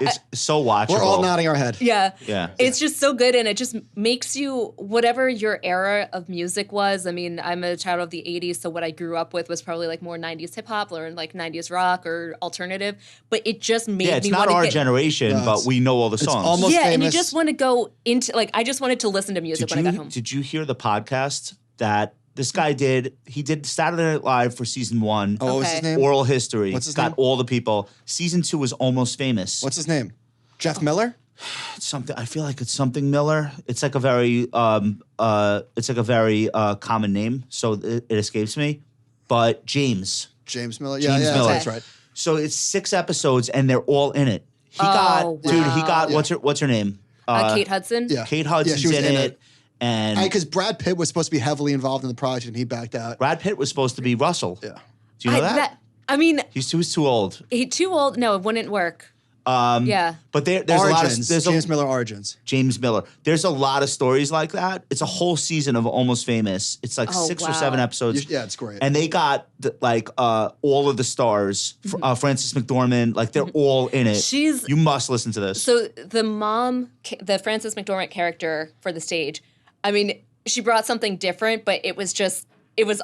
It's so watchable. We're all nodding our head. yeah. Yeah. It's just so good and it just makes you whatever your era of music was. I mean, I'm a child of the 80s, so what I grew up with was probably like more 90s hip hop or like 90s rock or alternative, but it just made Yeah, it's me not want to our get generation, No, but we know all the songs. almost- yeah, and you famous. just want to go into like I just wanted to listen to music when I got home. Did you hear the podcast that this guy did? He did Saturday Night Live for season 1. Oh, what was his Okay. name? Oral history. What's his Got name? all the people. Season 2 was Almost Famous. What's his name? Jeff Miller? It's something? I feel like it's something Miller. It's like a very common name, so it escapes me. But James. James Miller? James Yeah, Miller. that's right. So it's 6 episodes, and they're all in it. He Oh, got dude. He wow. got what's her name? Kate Hudson? Yeah. Kate Yeah, Hudson's she was in it. And Because Brad Pitt was supposed to be heavily involved in the project and he backed out. Brad Pitt was supposed to be Russell. Yeah. Do you know that? I mean, He was too old. he too old. No, it wouldn't work. Yeah. But there's Origins. a lot of James Miller Origins. James Miller. There's a lot of stories like that. It's a whole season of Almost Famous. It's like Oh, 6 or wow. 7 episodes. Yeah, it's great. And they got all of the stars. Frances McDormand. Like they're all in it. She's- You must listen to this. So the mom, the Frances McDormand character for the stage, I mean, she brought something different, but it was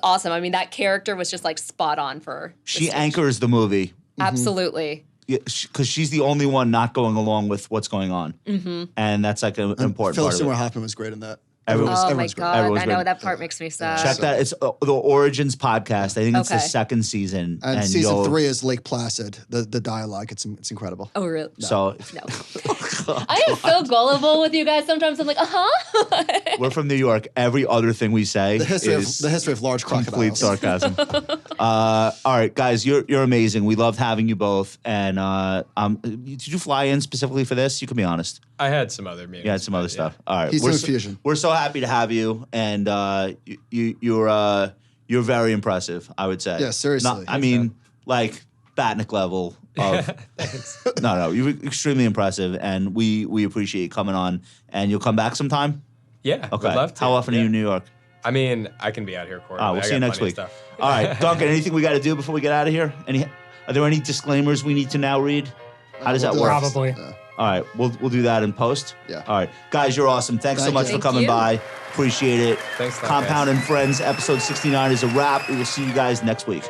awesome. I mean, that character was just like spot on for the She stage. anchors the movie. Absolutely. Because she's the only one not going along with what's going on. Mm-hmm. And that's like an important Philip part of Seymour it. Hoffman was great in that. Everyone's- Oh my everyone's great. God. Everyone's I know great. that part makes me sad. Check that. It's the Origins podcast. I think it's the Okay. 2nd season. And season you'll- 3 is Lake Placid. The dialogue, it's incredible. Oh, really? So No. I am so gullible with you guys. Sometimes I'm like, We're from New York. Every other thing we say The history is of large complete crocodiles. sarcasm. All right, guys, you're amazing. We loved having you both. And did you fly in specifically for this? You can be honest. I had some other meetings. You had some other stuff. All right, He's doing Fusion. We're so happy to have you, and you're very impressive. I would say. Yeah, seriously. I mean, like Batnick level of. No, you're extremely impressive, and we appreciate you coming on. And you'll come back sometime. Yeah, Okay. would love to. How often are you in New York? I mean, I can be out here quarterly. We'll I see you got next plenty week. of stuff. All right, Duncan. Anything we got to do before we get out of here? Are there any disclaimers we need to now read? How does that We'll do work? our- Probably. Yeah. All right, we'll do that in post. Yeah. All right, guys, you're awesome. Thanks so Thank much you. for Thank coming you. by. Appreciate it. Thanks a lot, Compound guys. and Friends, episode 69 is a wrap. We will see you guys next week.